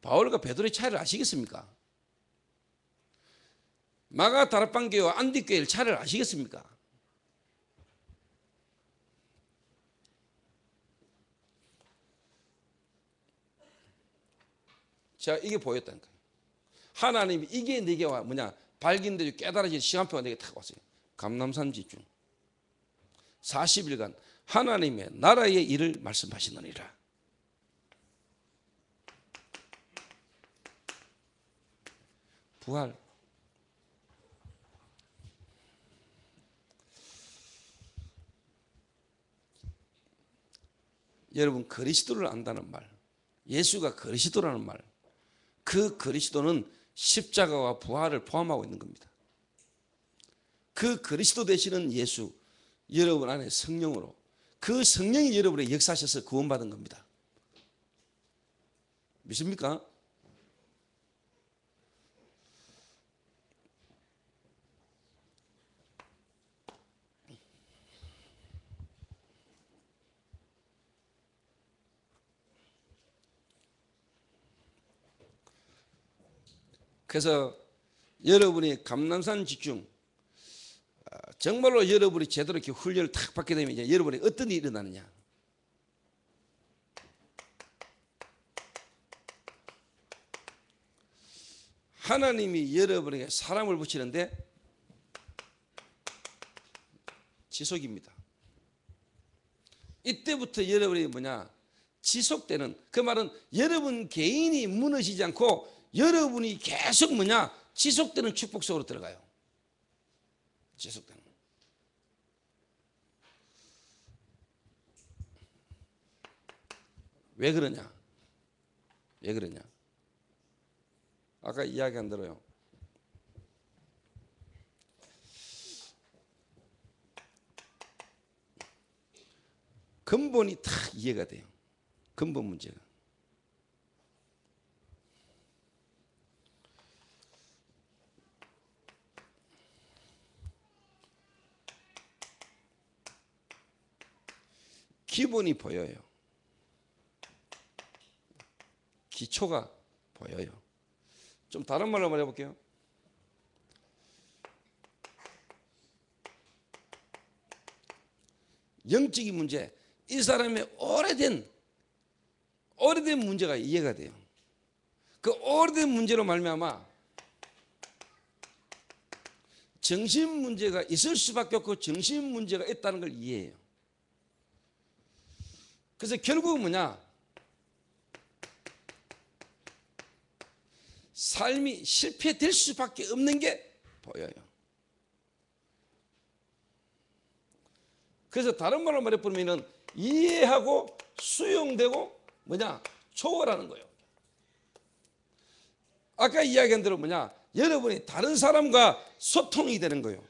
바울과 베드로의 차이를 아시겠습니까? 마가 다락방교와 안디교회의 차이를 아시겠습니까? 자, 이게 보였다는 거예요. 하나님이 이게 내게 뭐냐, 발견되고 깨달아진 시간표가 내게 딱 왔어요. 감람산 지중 40일간 하나님의 나라의 일을 말씀하시느니라. 부활. 여러분, 그리스도를 안다는 말, 예수가 그리스도라는 말, 그 그리스도는 십자가와 부활을 포함하고 있는 겁니다. 그 그리스도 되시는 예수, 여러분 안에 성령으로, 그 성령이 여러분의 역사하셔서 구원받은 겁니다. 믿습니까? 그래서 여러분이 감람산 집중, 정말로 여러분이 제대로 이렇게 훈련을 탁 받게 되면 이제 여러분이 어떤 일이 일어나느냐. 하나님이 여러분에게 사람을 붙이는데 지속입니다. 이때부터 여러분이 뭐냐, 지속되는, 그 말은 여러분 개인이 무너지지 않고 여러분이 계속 뭐냐, 지속되는 축복 속으로 들어가요. 지속되는. 왜 그러냐? 왜 그러냐? 아까 이야기한 대로요, 근본이 다 이해가 돼요. 근본 문제가. 기본이 보여요. 기초가 보여요. 좀 다른 말로 말해볼게요. 영적인 문제, 이 사람의 오래된 문제가 이해가 돼요. 그 오래된 문제로 말미암아 정신 문제가 있을 수밖에 없고 정신 문제가 있다는 걸 이해해요. 그래서 결국은 뭐냐, 삶이 실패될 수밖에 없는 게 보여요. 그래서 다른 말로 말해보면 이해하고 수용되고 뭐냐, 초월하는 거예요. 아까 이야기한 대로 뭐냐, 여러분이 다른 사람과 소통이 되는 거예요.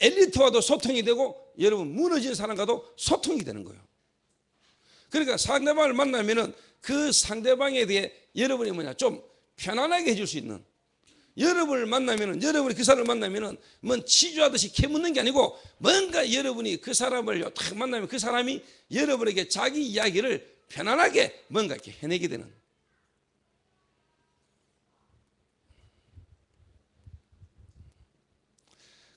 엘리트와도 소통이 되고 여러분 무너진 사람과도 소통이 되는 거예요. 그러니까 상대방을 만나면은 그 상대방에 대해 여러분이 뭐냐 좀 편안하게 해줄 수 있는, 여러분을 만나면은 여러분이 그 사람을 만나면은 뭔 치주하듯이 캐묻는 게 아니고 뭔가 여러분이 그 사람을 딱 만나면 그 사람이 여러분에게 자기 이야기를 편안하게 뭔가 이렇게 해내게 되는.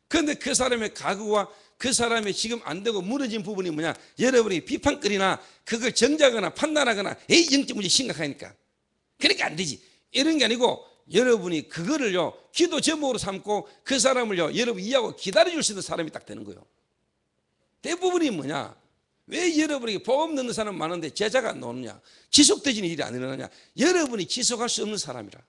그런데 그 사람의 가구와 그 사람의 지금 안 되고 무너진 부분이 뭐냐, 여러분이 비판거리나 그걸 정죄하거나 판단하거나 에이 영적 문제 심각하니까 그러니까 안 되지 이런 게 아니고, 여러분이 그거를요 기도 제목으로 삼고 그 사람을요 여러분 이해하고 기다려줄 수 있는 사람이 딱 되는 거예요. 대부분이 뭐냐, 왜 여러분에게 복음 넣는 사람 많은데 제자가 안 나오느냐, 지속되지는 일이 안 일어나냐, 여러분이 지속할 수 없는 사람이라.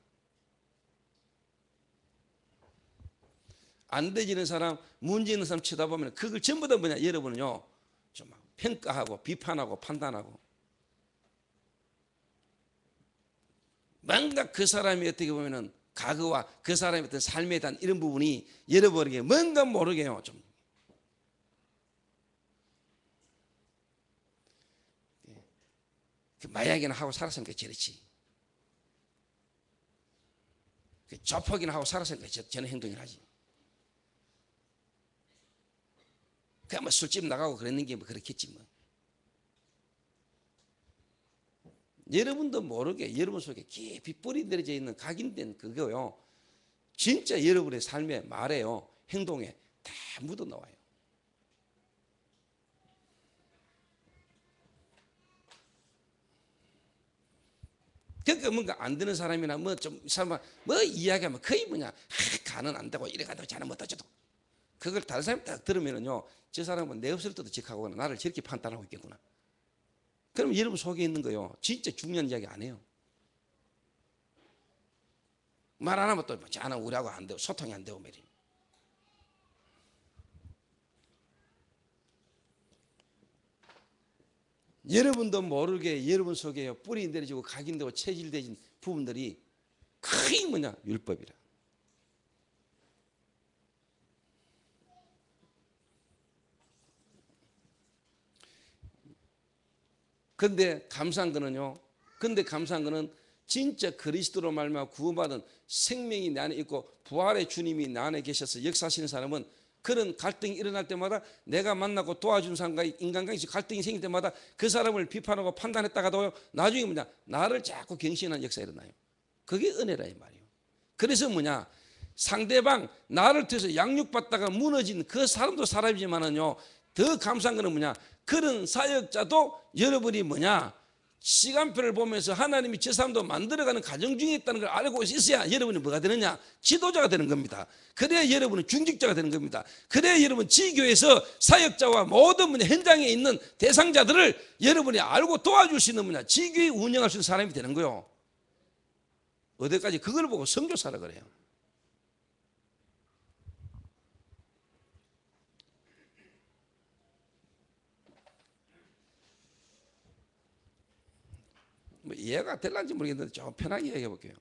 안 되지는 사람, 문제 있는 사람 쳐다보면 그걸 전부 다 뭐냐, 여러분은요 좀 평가하고 비판하고 판단하고 뭔가 그 사람이 어떻게 보면은 과거와 그 사람의 어떤 삶에 대한 이런 부분이 여러분에게 뭔가 모르게요 좀 마약이나 하고 살았으니까 저렇지, 조폭이나 하고 살았으니까 저런 행동을 하지, 그냥 뭐 술집 나가고 그랬는 게 뭐 그렇겠지 뭐. 여러분도 모르게 여러분 속에 깊이 뿌리들어져 있는 각인된 그거요 진짜 여러분의 삶에 말에요 행동에 다 묻어나와요. 그러니까 뭔가 안 되는 사람이나 뭐 좀 사람 뭐 이야기하면 거의 뭐냐, 가는 안 되고 이래가도 자는 못하죠. 그걸 다른 사람이 딱 들으면은요 저 사람은 내 없을 때도 직하고나 나를 저렇게 판단하고 있겠구나. 그럼 여러분 속에 있는 거요 진짜 중요한 이야기 안 해요. 말 안 하면 또 자는 우리하고 안 되고 소통이 안 되고 말이에요. 여러분도 모르게 여러분 속에 뿌리 내려지고 각인되고 체질되진 부분들이 거의 뭐냐, 율법이라. 근데 감사한 거는 진짜 그리스도로 말미암아 구원받은 생명이 내 안에 있고 부활의 주님이 내 안에 계셔서 역사하시는 사람은 그런 갈등이 일어날 때마다 내가 만나고 도와준 사람과 인간관계에서 갈등이 생길 때마다 그 사람을 비판하고 판단했다가도 나중에 뭐냐, 나를 자꾸 경신하는 역사가 일어나요. 그게 은혜라 이 말이에요. 그래서 뭐냐, 상대방 나를 통해서 양육받다가 무너진 그 사람도 사람이지만은요 더 감사한 거는 뭐냐, 그런 사역자도 여러분이 뭐냐 시간표를 보면서 하나님이 저 사람도 만들어가는 과정 중에 있다는 걸 알고 있어야 여러분이 뭐가 되느냐, 지도자가 되는 겁니다. 그래야 여러분은 중직자가 되는 겁니다. 그래야 여러분 지교에서 사역자와 모든 분야 현장에 있는 대상자들을 여러분이 알고 도와줄 수 있는 분야 지교에 운영할 수 있는 사람이 되는 거예요. 어디까지 그걸 보고 선교사라 그래요. 뭐 이해가 될란지 모르겠는데 좀 편하게 얘기해 볼게요.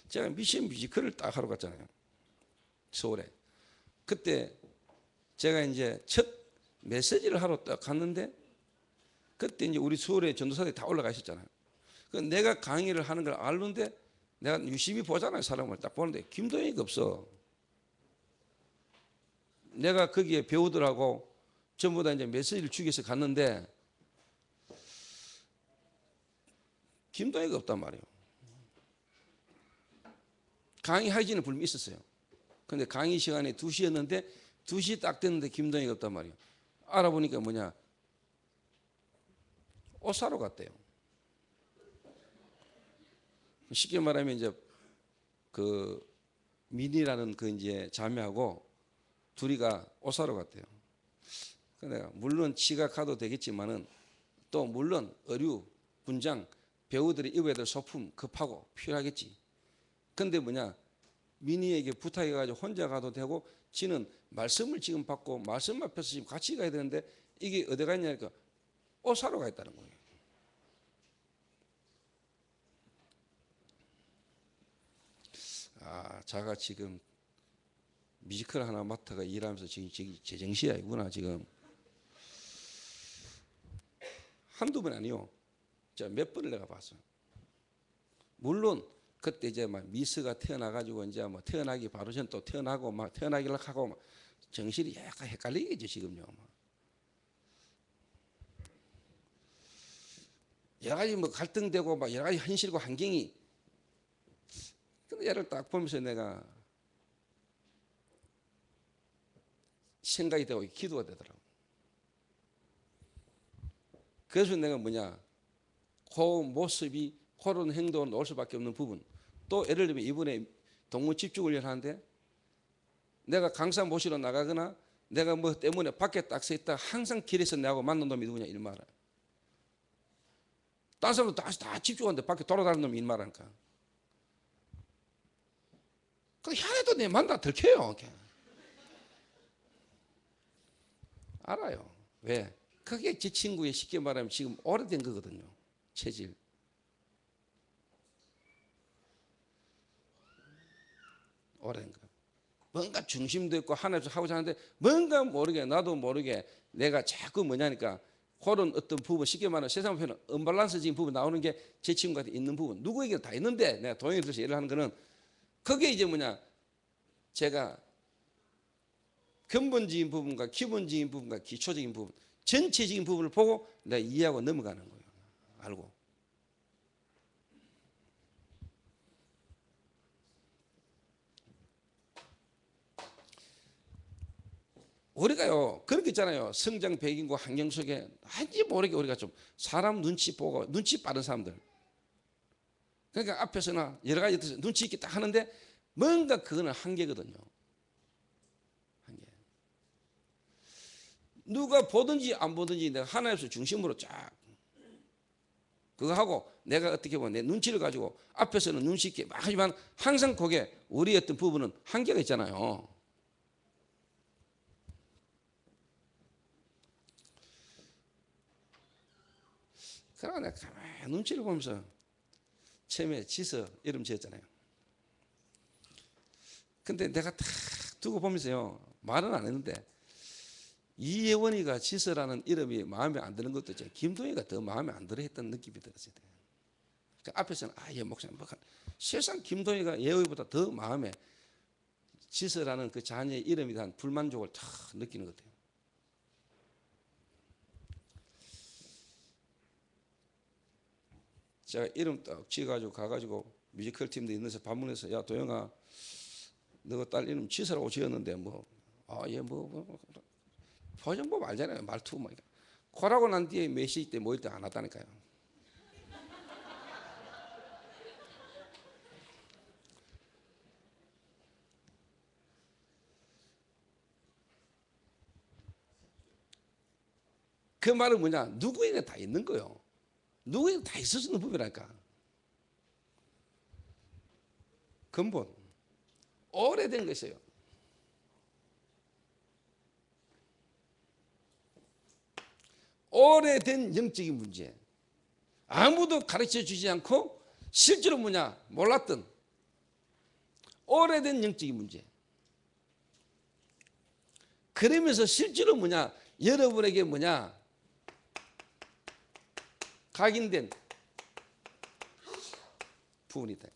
제가 미션 뮤지컬을 딱 하러 갔잖아요. 서울에. 그때 제가 이제 첫 메시지를 하러 딱 갔는데 그때 이제 우리 서울에 전도사들이 다 올라가 있었잖아요. 그 내가 강의를 하는 걸 알는데 내가 유심히 보잖아요. 사람을 딱 보는데 김도영이가 없어. 내가 거기에 배우들하고 전부 다 이제 메시지를 주기 위해서 갔는데 김도영이가 없단 말이에요. 강의하기는 분명히 있었어요. 근데 강의 시간에 2시였는데 2시 딱 됐는데 김도영이가 없단 말이에요. 알아보니까 뭐냐, 옷 사러 갔대요. 쉽게 말하면 이제 그 민이라는 그 이제 자매하고 둘이가 옷 사러 갔대요. 내가 물론 지가 가도 되겠지만은 또 물론 의류, 분장, 배우들이 입어야 될 소품 급하고 필요하겠지. 근데 뭐냐, 민희에게 부탁해가지고 혼자 가도 되고 지는 말씀을 지금 받고 말씀 앞에서 지금 같이 가야 되는데 이게 어디 갔냐니까 옷 사러 가 있다는 거예요. 아, 자가 지금 뮤지컬 하나 맡아가 일하면서 지금 제정신이 아니구나 지금. 한두 번 아니요. 자, 몇 번을 내가 봤어. 물론 그때 이제 막 미스가 태어나가지고 이제 뭐 태어나기 바로 전 또 태어나고 막 태어나기를 하고 막 정신이 약간 헷갈리겠죠 지금요. 여러 가지 뭐 갈등되고 막 여러 가지 현실과 환경이. 근데 얘를 딱 보면서 내가 생각이 되고 기도가 되더라고. 그래서 내가 뭐냐, 그 모습이 그런 행동으로 나올 수밖에 없는 부분. 또 예를 들면 이번에 동물 집중훈련 하는데 내가 강사 모시러 나가거나 내가 뭐 때문에 밖에 딱 서 있다 항상 길에서 내하고 만난 놈이 누구냐 일 말아. 다른 사람도 다 집중하는데 밖에 돌아다니는 놈이 일 말하니까. 그 향해도 내 만나 들켜요. 알아요. 왜? 그게 제 친구의 쉽게 말하면 지금 오래된 거거든요. 체질. 오래된 거. 뭔가 중심도 있고 하나님께서 하고자 하는데 뭔가 모르게 나도 모르게 내가 자꾸 뭐냐니까 그런 어떤 부분, 쉽게 말하면 세상 표현은 언밸런스적인 부분 나오는 게 제 친구한테 있는 부분. 누구에게 다 있는데 내가 동행에 들어서 예를 하는 거는 그게 이제 뭐냐, 제가 근본적인 부분과 기본적인 부분과 기초적인 부분, 전체적인 부분을 보고 내가 이해하고 넘어가는 거예요. 알고. 우리가요 그런 게 있잖아요. 성장 배경과 환경 속에 아닌지 모르게 우리가 좀 사람 눈치 보고 눈치 빠른 사람들. 그러니까 앞에서나 여러 가지 눈치 있게 딱 하는데 뭔가 그거는 한계거든요. 한계. 누가 보든지 안 보든지 내가 하나님께서 중심으로 쫙 그거 하고 내가 어떻게 보면 내 눈치를 가지고 앞에서는 눈치 있게 막 하지만 항상 거기에 우리 어떤 부분은 한계가 있잖아요. 그러나 내가 가만히 눈치를 보면서 처음에 지서 이름 지었잖아요. 근데 내가 딱 두고 보면서요 말은 안 했는데 이예원이가 지서라는 이름이 마음에 안 드는 것도 있죠. 김동희가 더 마음에 안 들어 했던 느낌이 들었어요. 그러니까 앞에서는 얘 목사님 세상 김동희가 예원이보다 더 마음에 지서라는 그 자녀의 이름에 대한 불만족을 탁 느끼는 것 같아요. 제가 이름 딱 지어가지고 가가지고 뮤지컬 팀도 있는데 반문해서 야 도영아 너 딸 이름 지서라고 지었는데 얘 표정 보면 알잖아요. 말투 뭐 코라고 난 뒤에 메시지 때 모일 때 안 왔다니까요. 그 말은 뭐냐, 누구에게 다 있는 거요. 누구에게 다 있을 수 있는 부분이라니까. 근본 오래된 것이에요. 오래된 영적인 문제. 아무도 가르쳐 주지 않고 실제로 뭐냐 몰랐던 오래된 영적인 문제. 그러면서 실제로 뭐냐 여러분에게 뭐냐 각인된 부분이 있다.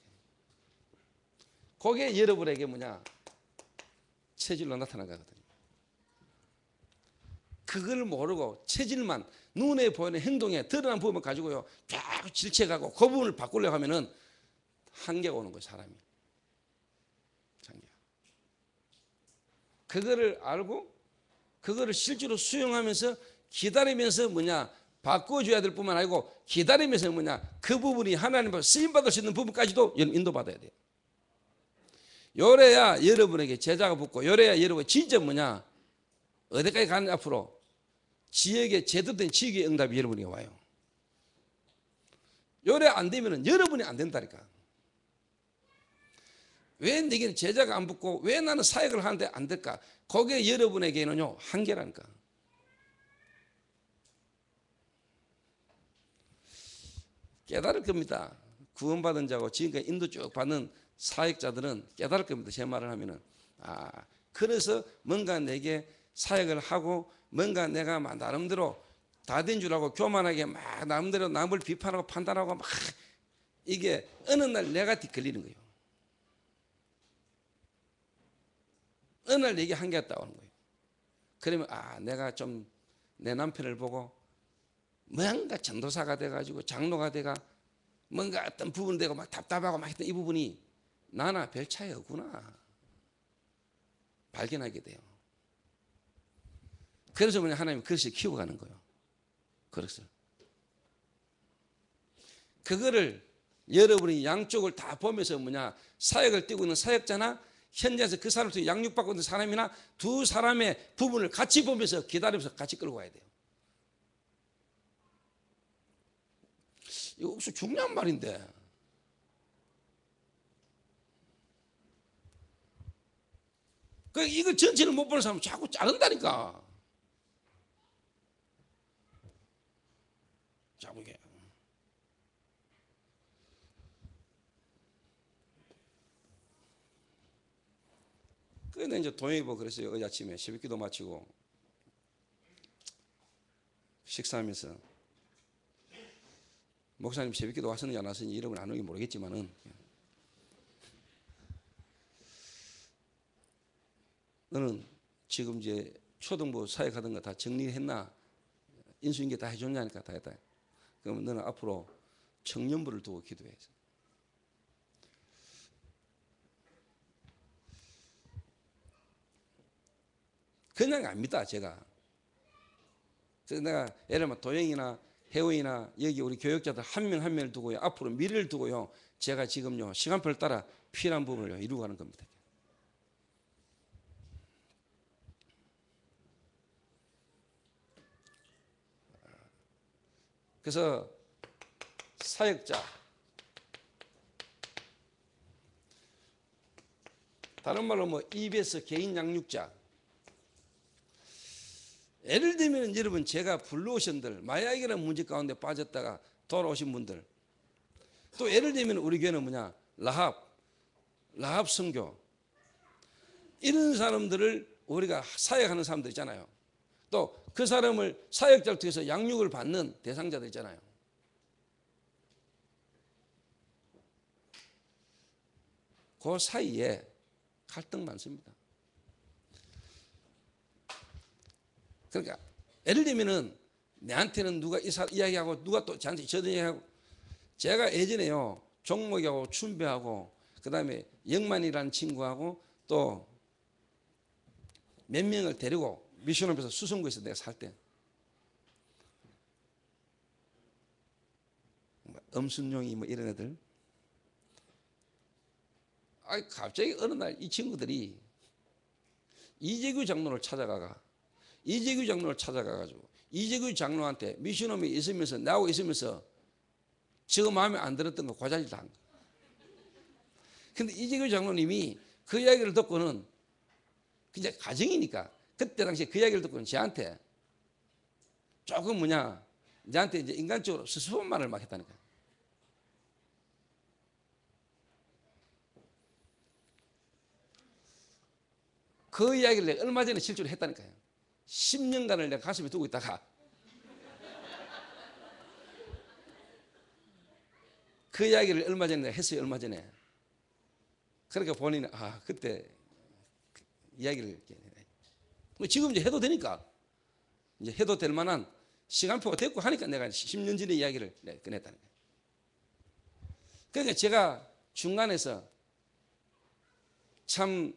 그게 여러분에게 뭐냐 체질로 나타난 거거든요. 그걸 모르고 체질만 눈에 보이는 행동에 드러난 부분을 가지고요 쫙 질체가고 그 부분을 바꾸려고 하면은 한계가 오는 거예요. 사람이 한계. 그거를 알고 그거를 실제로 수용하면서 기다리면서 뭐냐 바꿔줘야 될 뿐만 아니고 기다리면서 뭐냐 그 부분이 하나님과 쓰임받을 수 있는 부분까지도 인도받아야 돼요. 요래야 여러분에게 제자가 붙고 요래야 여러분 진짜 뭐냐 어디까지 가는 앞으로 지역에 제대로 된 지역의 응답이 여러분에게 와요. 요래 안 되면 여러분이 안 된다니까. 왜 내게는 제자가 안 붙고 왜 나는 사역을 하는데 안 될까? 그게 여러분에게는요 한계라니까. 깨달을 겁니다. 구원받은 자고 지금까지 인도 쭉 받는 사역자들은 깨달을 겁니다. 제 말을 하면은 그래서 뭔가 내게 사역을 하고 뭔가 내가 막 나름대로 다 된 줄 알고 교만하게 막 나름대로 남을 비판하고 판단하고 막 이게 어느 날 내가 뒷걸리는 거예요. 어느 날 내게 한계가 따오는 거예요. 그러면 내가 좀 내 남편을 보고 뭔가 전도사가 돼가지고 장로가 돼가 뭔가 어떤 부분 되고 막 답답하고 막 했던 이 부분이 나나 별 차이 없구나 발견하게 돼요. 그래서 뭐냐, 하나님이 그릇을 키워가는 거예요. 그릇을. 그거를 여러분이 양쪽을 다 보면서 뭐냐, 사역을 띄고 있는 사역자나 현장에서 그 사람을 양육받고 있는 사람이나 두 사람의 부분을 같이 보면서 기다리면서 같이 끌고 가야 돼요. 이거 혹시 중요한 말인데. 이거 전체를 못 보는 사람은 자꾸 자른다니까. 자꾸 이게. 그런데 이제 동행이 보고 그랬어요. 어제 아침에 새벽기도 마치고 식사하면서 목사님 새벽기도 왔었는지 안 왔었는지 이름은 안 오긴 모르겠지만은 너는 지금 이제 초등부 사역하던 거 다 정리했나? 인수인계 다 해줬냐니까 다 했다. 그러면 너는 앞으로 청년부를 두고 기도해. 그냥 압니다, 제가. 그래서 내가 예를 들면 도영이나 혜원이나 여기 우리 교육자들 한 명 한 명을 두고요, 앞으로 미래를 두고요, 제가 지금요 시간표를 따라 필요한 부분을 이루고 가는 겁니다. 그래서 사역자, 다른 말로 뭐 EBS 개인 양육자. 예를 들면 여러분, 제가 블루오션들 마약이라는 문제 가운데 빠졌다가 돌아오신 분들, 또 예를 들면 우리 교회는 뭐냐, 라합 선교, 이런 사람들을 우리가 사역하는 사람들 있잖아요. 또 그 사람을 사역자를 통해서 양육을 받는 대상자들 있잖아요. 그 사이에 갈등 많습니다. 그러니까 예를 들면은 내한테는 누가 이야기하고 누가 또 저한테 저런 이야기하고, 제가 예전에요 종목이하고 춘배하고 그 다음에 영만이라는 친구하고 또 몇 명을 데리고 미션업에서 수성구에서 내가 살 때 엄순용이 뭐 이런 애들, 갑자기 어느 날 이 친구들이 이재규 장로를 찾아가가지고 이재규 장로한테 미션홈에 있으면서 나하고 있으면서 지금 마음에 안 들었던 거 고자질 한 거야. 근데 이재규 장로님이 그 이야기를 듣고는 그냥 가정이니까 그때 당시에 그 이야기를 듣고는 저한테 조금 뭐냐, 저한테 이제 인간적으로 수습한 말을 막 했다는 거야. 그 이야기를 내가 얼마 전에 실제로 했다니까요. 10년간을 내가 가슴에 두고 있다가 그 이야기를 얼마 전에 내가 했어요. 얼마 전에. 그러니까 본인은 그때 이야기를 지금 이제 해도 되니까, 이제 해도 될 만한 시간표가 됐고 하니까 내가 10년 전의 이야기를 꺼냈다는 거예요. 그러니까 제가 중간에서 참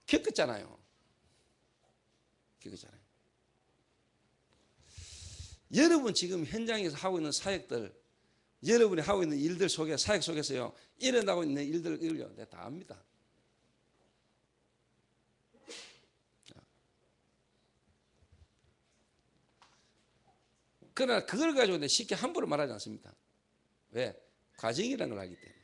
겪었잖아요. 여러분 지금 현장에서 하고 있는 사역들, 여러분이 하고 있는 일들 속에, 사역 속에서요, 일어나고 있는 일들을 내가 다 압니다. 그러나 그걸 가지고 내가 쉽게 함부로 말하지 않습니다. 왜? 과정이라는 걸 알기 때문에.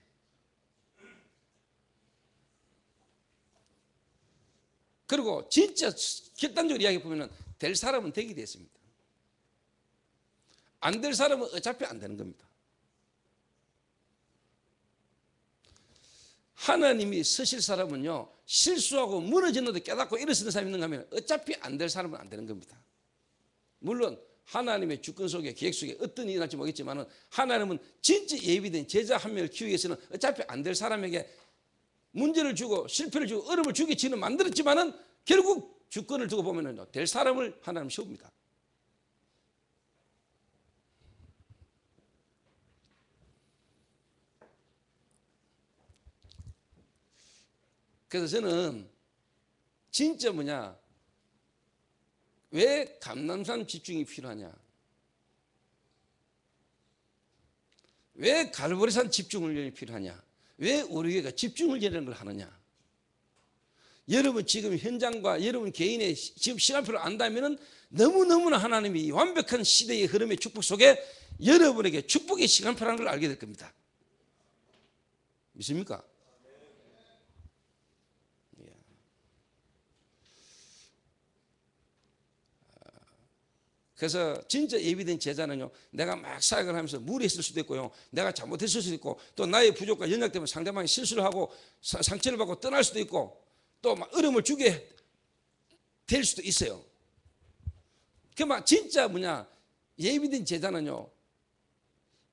그리고 진짜 결단적으로 이야기해 보면 될 사람은 되게 됐습니다. 안 될 사람은 어차피 안 되는 겁니다. 하나님이 쓰실 사람은요, 실수하고 무너졌는데 깨닫고 일어서는 사람이 있는가 하면 어차피 안 될 사람은 안 되는 겁니다. 물론 하나님의 주권 속에 계획 속에 어떤 일이 날지 모르겠지만 하나님은 진짜 예비된 제자 한 명을 키우기 위해서는 어차피 안 될 사람에게 문제를 주고 실패를 주고 어려움을 주기 지는 만들었지만은 결국 주권을 두고 보면은 될 사람을 하나님 세웁니다. 그래서 저는 진짜 왜 감남산 집중이 필요하냐? 왜 갈보리산 집중훈련이 필요하냐? 왜 우리 교회가 집중훈련이라는 걸 하느냐? 여러분 지금 현장과 여러분 개인의 지금 시간표를 안다면은 너무너무나 하나님이 완벽한 시대의 흐름의 축복 속에 여러분에게 축복의 시간표라는 걸 알게 될 겁니다. 믿습니까? 그래서 진짜 예비된 제자는요, 내가 막 사역을 하면서 무리했을 수도 있고요, 내가 잘못했을 수도 있고, 또 나의 부족과 연약 때문에 상대방이 실수를 하고 상처를 받고 떠날 수도 있고, 또 막 어려움을 주게 될 수도 있어요. 그 막 진짜 예비된 제자는요,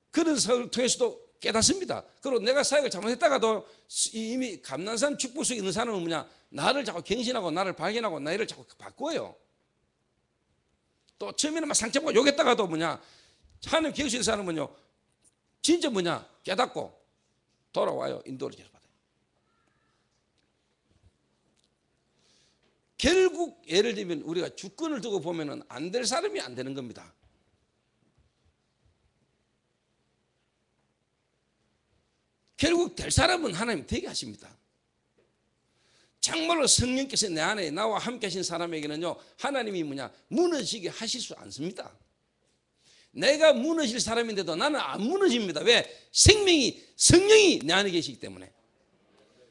그런 사역을 통해서도 깨닫습니다. 그리고 내가 사역을 잘못했다가도 이미 감난산 축복 속에 있는 사람은 나를 자꾸 갱신하고 나를 발견하고 나를 자꾸 바꿔요. 또 처음에는 막 상처받고 욕했다가도 하나님 계획 속의 사람은요, 진짜 깨닫고 돌아와요. 인도를 받아요. 결국 예를 들면 우리가 주권을 두고 보면은 안 될 사람이 안 되는 겁니다. 결국 될 사람은 하나님 되게 하십니다. 정말로 성령께서 내 안에 나와 함께 하신 사람에게는요, 하나님이 무너지게 하실 수 않습니다. 내가 무너질 사람인데도 나는 안 무너집니다. 왜? 성령이 내 안에 계시기 때문에.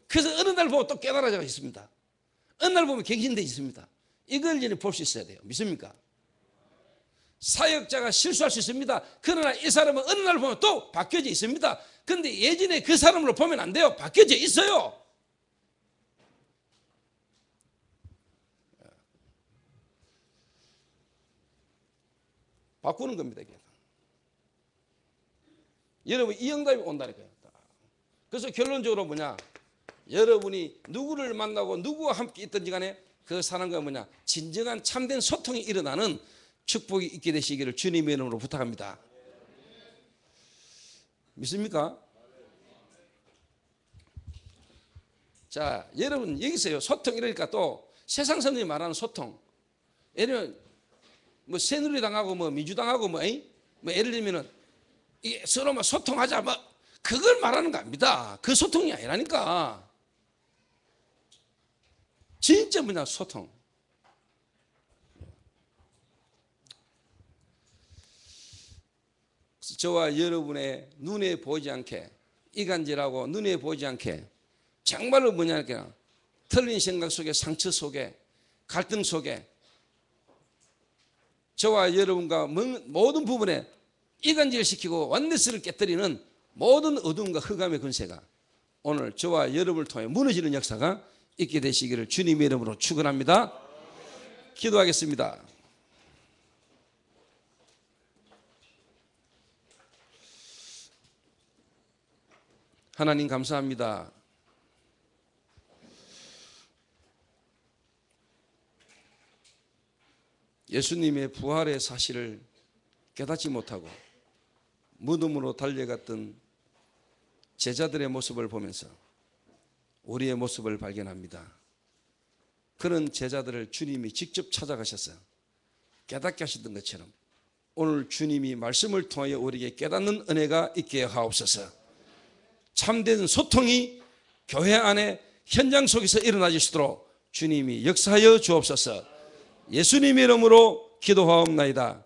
그래서 어느 날 보면 또 깨달아져 있습니다. 어느 날 보면 갱신되어 있습니다. 이걸 이제 볼 수 있어야 돼요. 믿습니까? 사역자가 실수할 수 있습니다. 그러나 이 사람은 어느 날 보면 또 바뀌어져 있습니다. 그런데 예전에 그 사람으로 보면 안 돼요. 바뀌어져 있어요. 바꾸는 겁니다. 이게. 여러분 이 응답이 온다니까요. 그래서 결론적으로 여러분이 누구를 만나고 누구와 함께 있든지 간에 그 사람과 진정한 참된 소통이 일어나는 축복이 있게 되시기를 주님의 이름으로 부탁합니다. 믿습니까? 자, 여러분 여기서요, 소통 이러니까 또 세상 사람들이 말하는 소통, 예를 들면 새누리당하고 민주당하고 예를 들면은 이게 서로 소통하자 그걸 말하는 거 아닙니다. 그 소통이 아니라니까. 진짜 소통. 저와 여러분의 눈에 보이지 않게, 이간질하고 눈에 보이지 않게, 정말로 틀린 생각 속에, 상처 속에, 갈등 속에 저와 여러분과 모든 부분에 이간질시키고 원네스를 깨뜨리는 모든 어둠과 흑암의 권세가 오늘 저와 여러분을 통해 무너지는 역사가 있게 되시기를 주님의 이름으로 축원합니다. 기도하겠습니다. 하나님 감사합니다. 예수님의 부활의 사실을 깨닫지 못하고 무덤으로 달려갔던 제자들의 모습을 보면서 우리의 모습을 발견합니다. 그런 제자들을 주님이 직접 찾아가셔서 깨닫게 하셨던 것처럼 오늘 주님이 말씀을 통하여 우리에게 깨닫는 은혜가 있게 하옵소서. 참된 소통이 교회 안에 현장 속에서 일어나주시도록 주님이 역사하여 주옵소서. 예수님의 이름으로 기도하옵나이다.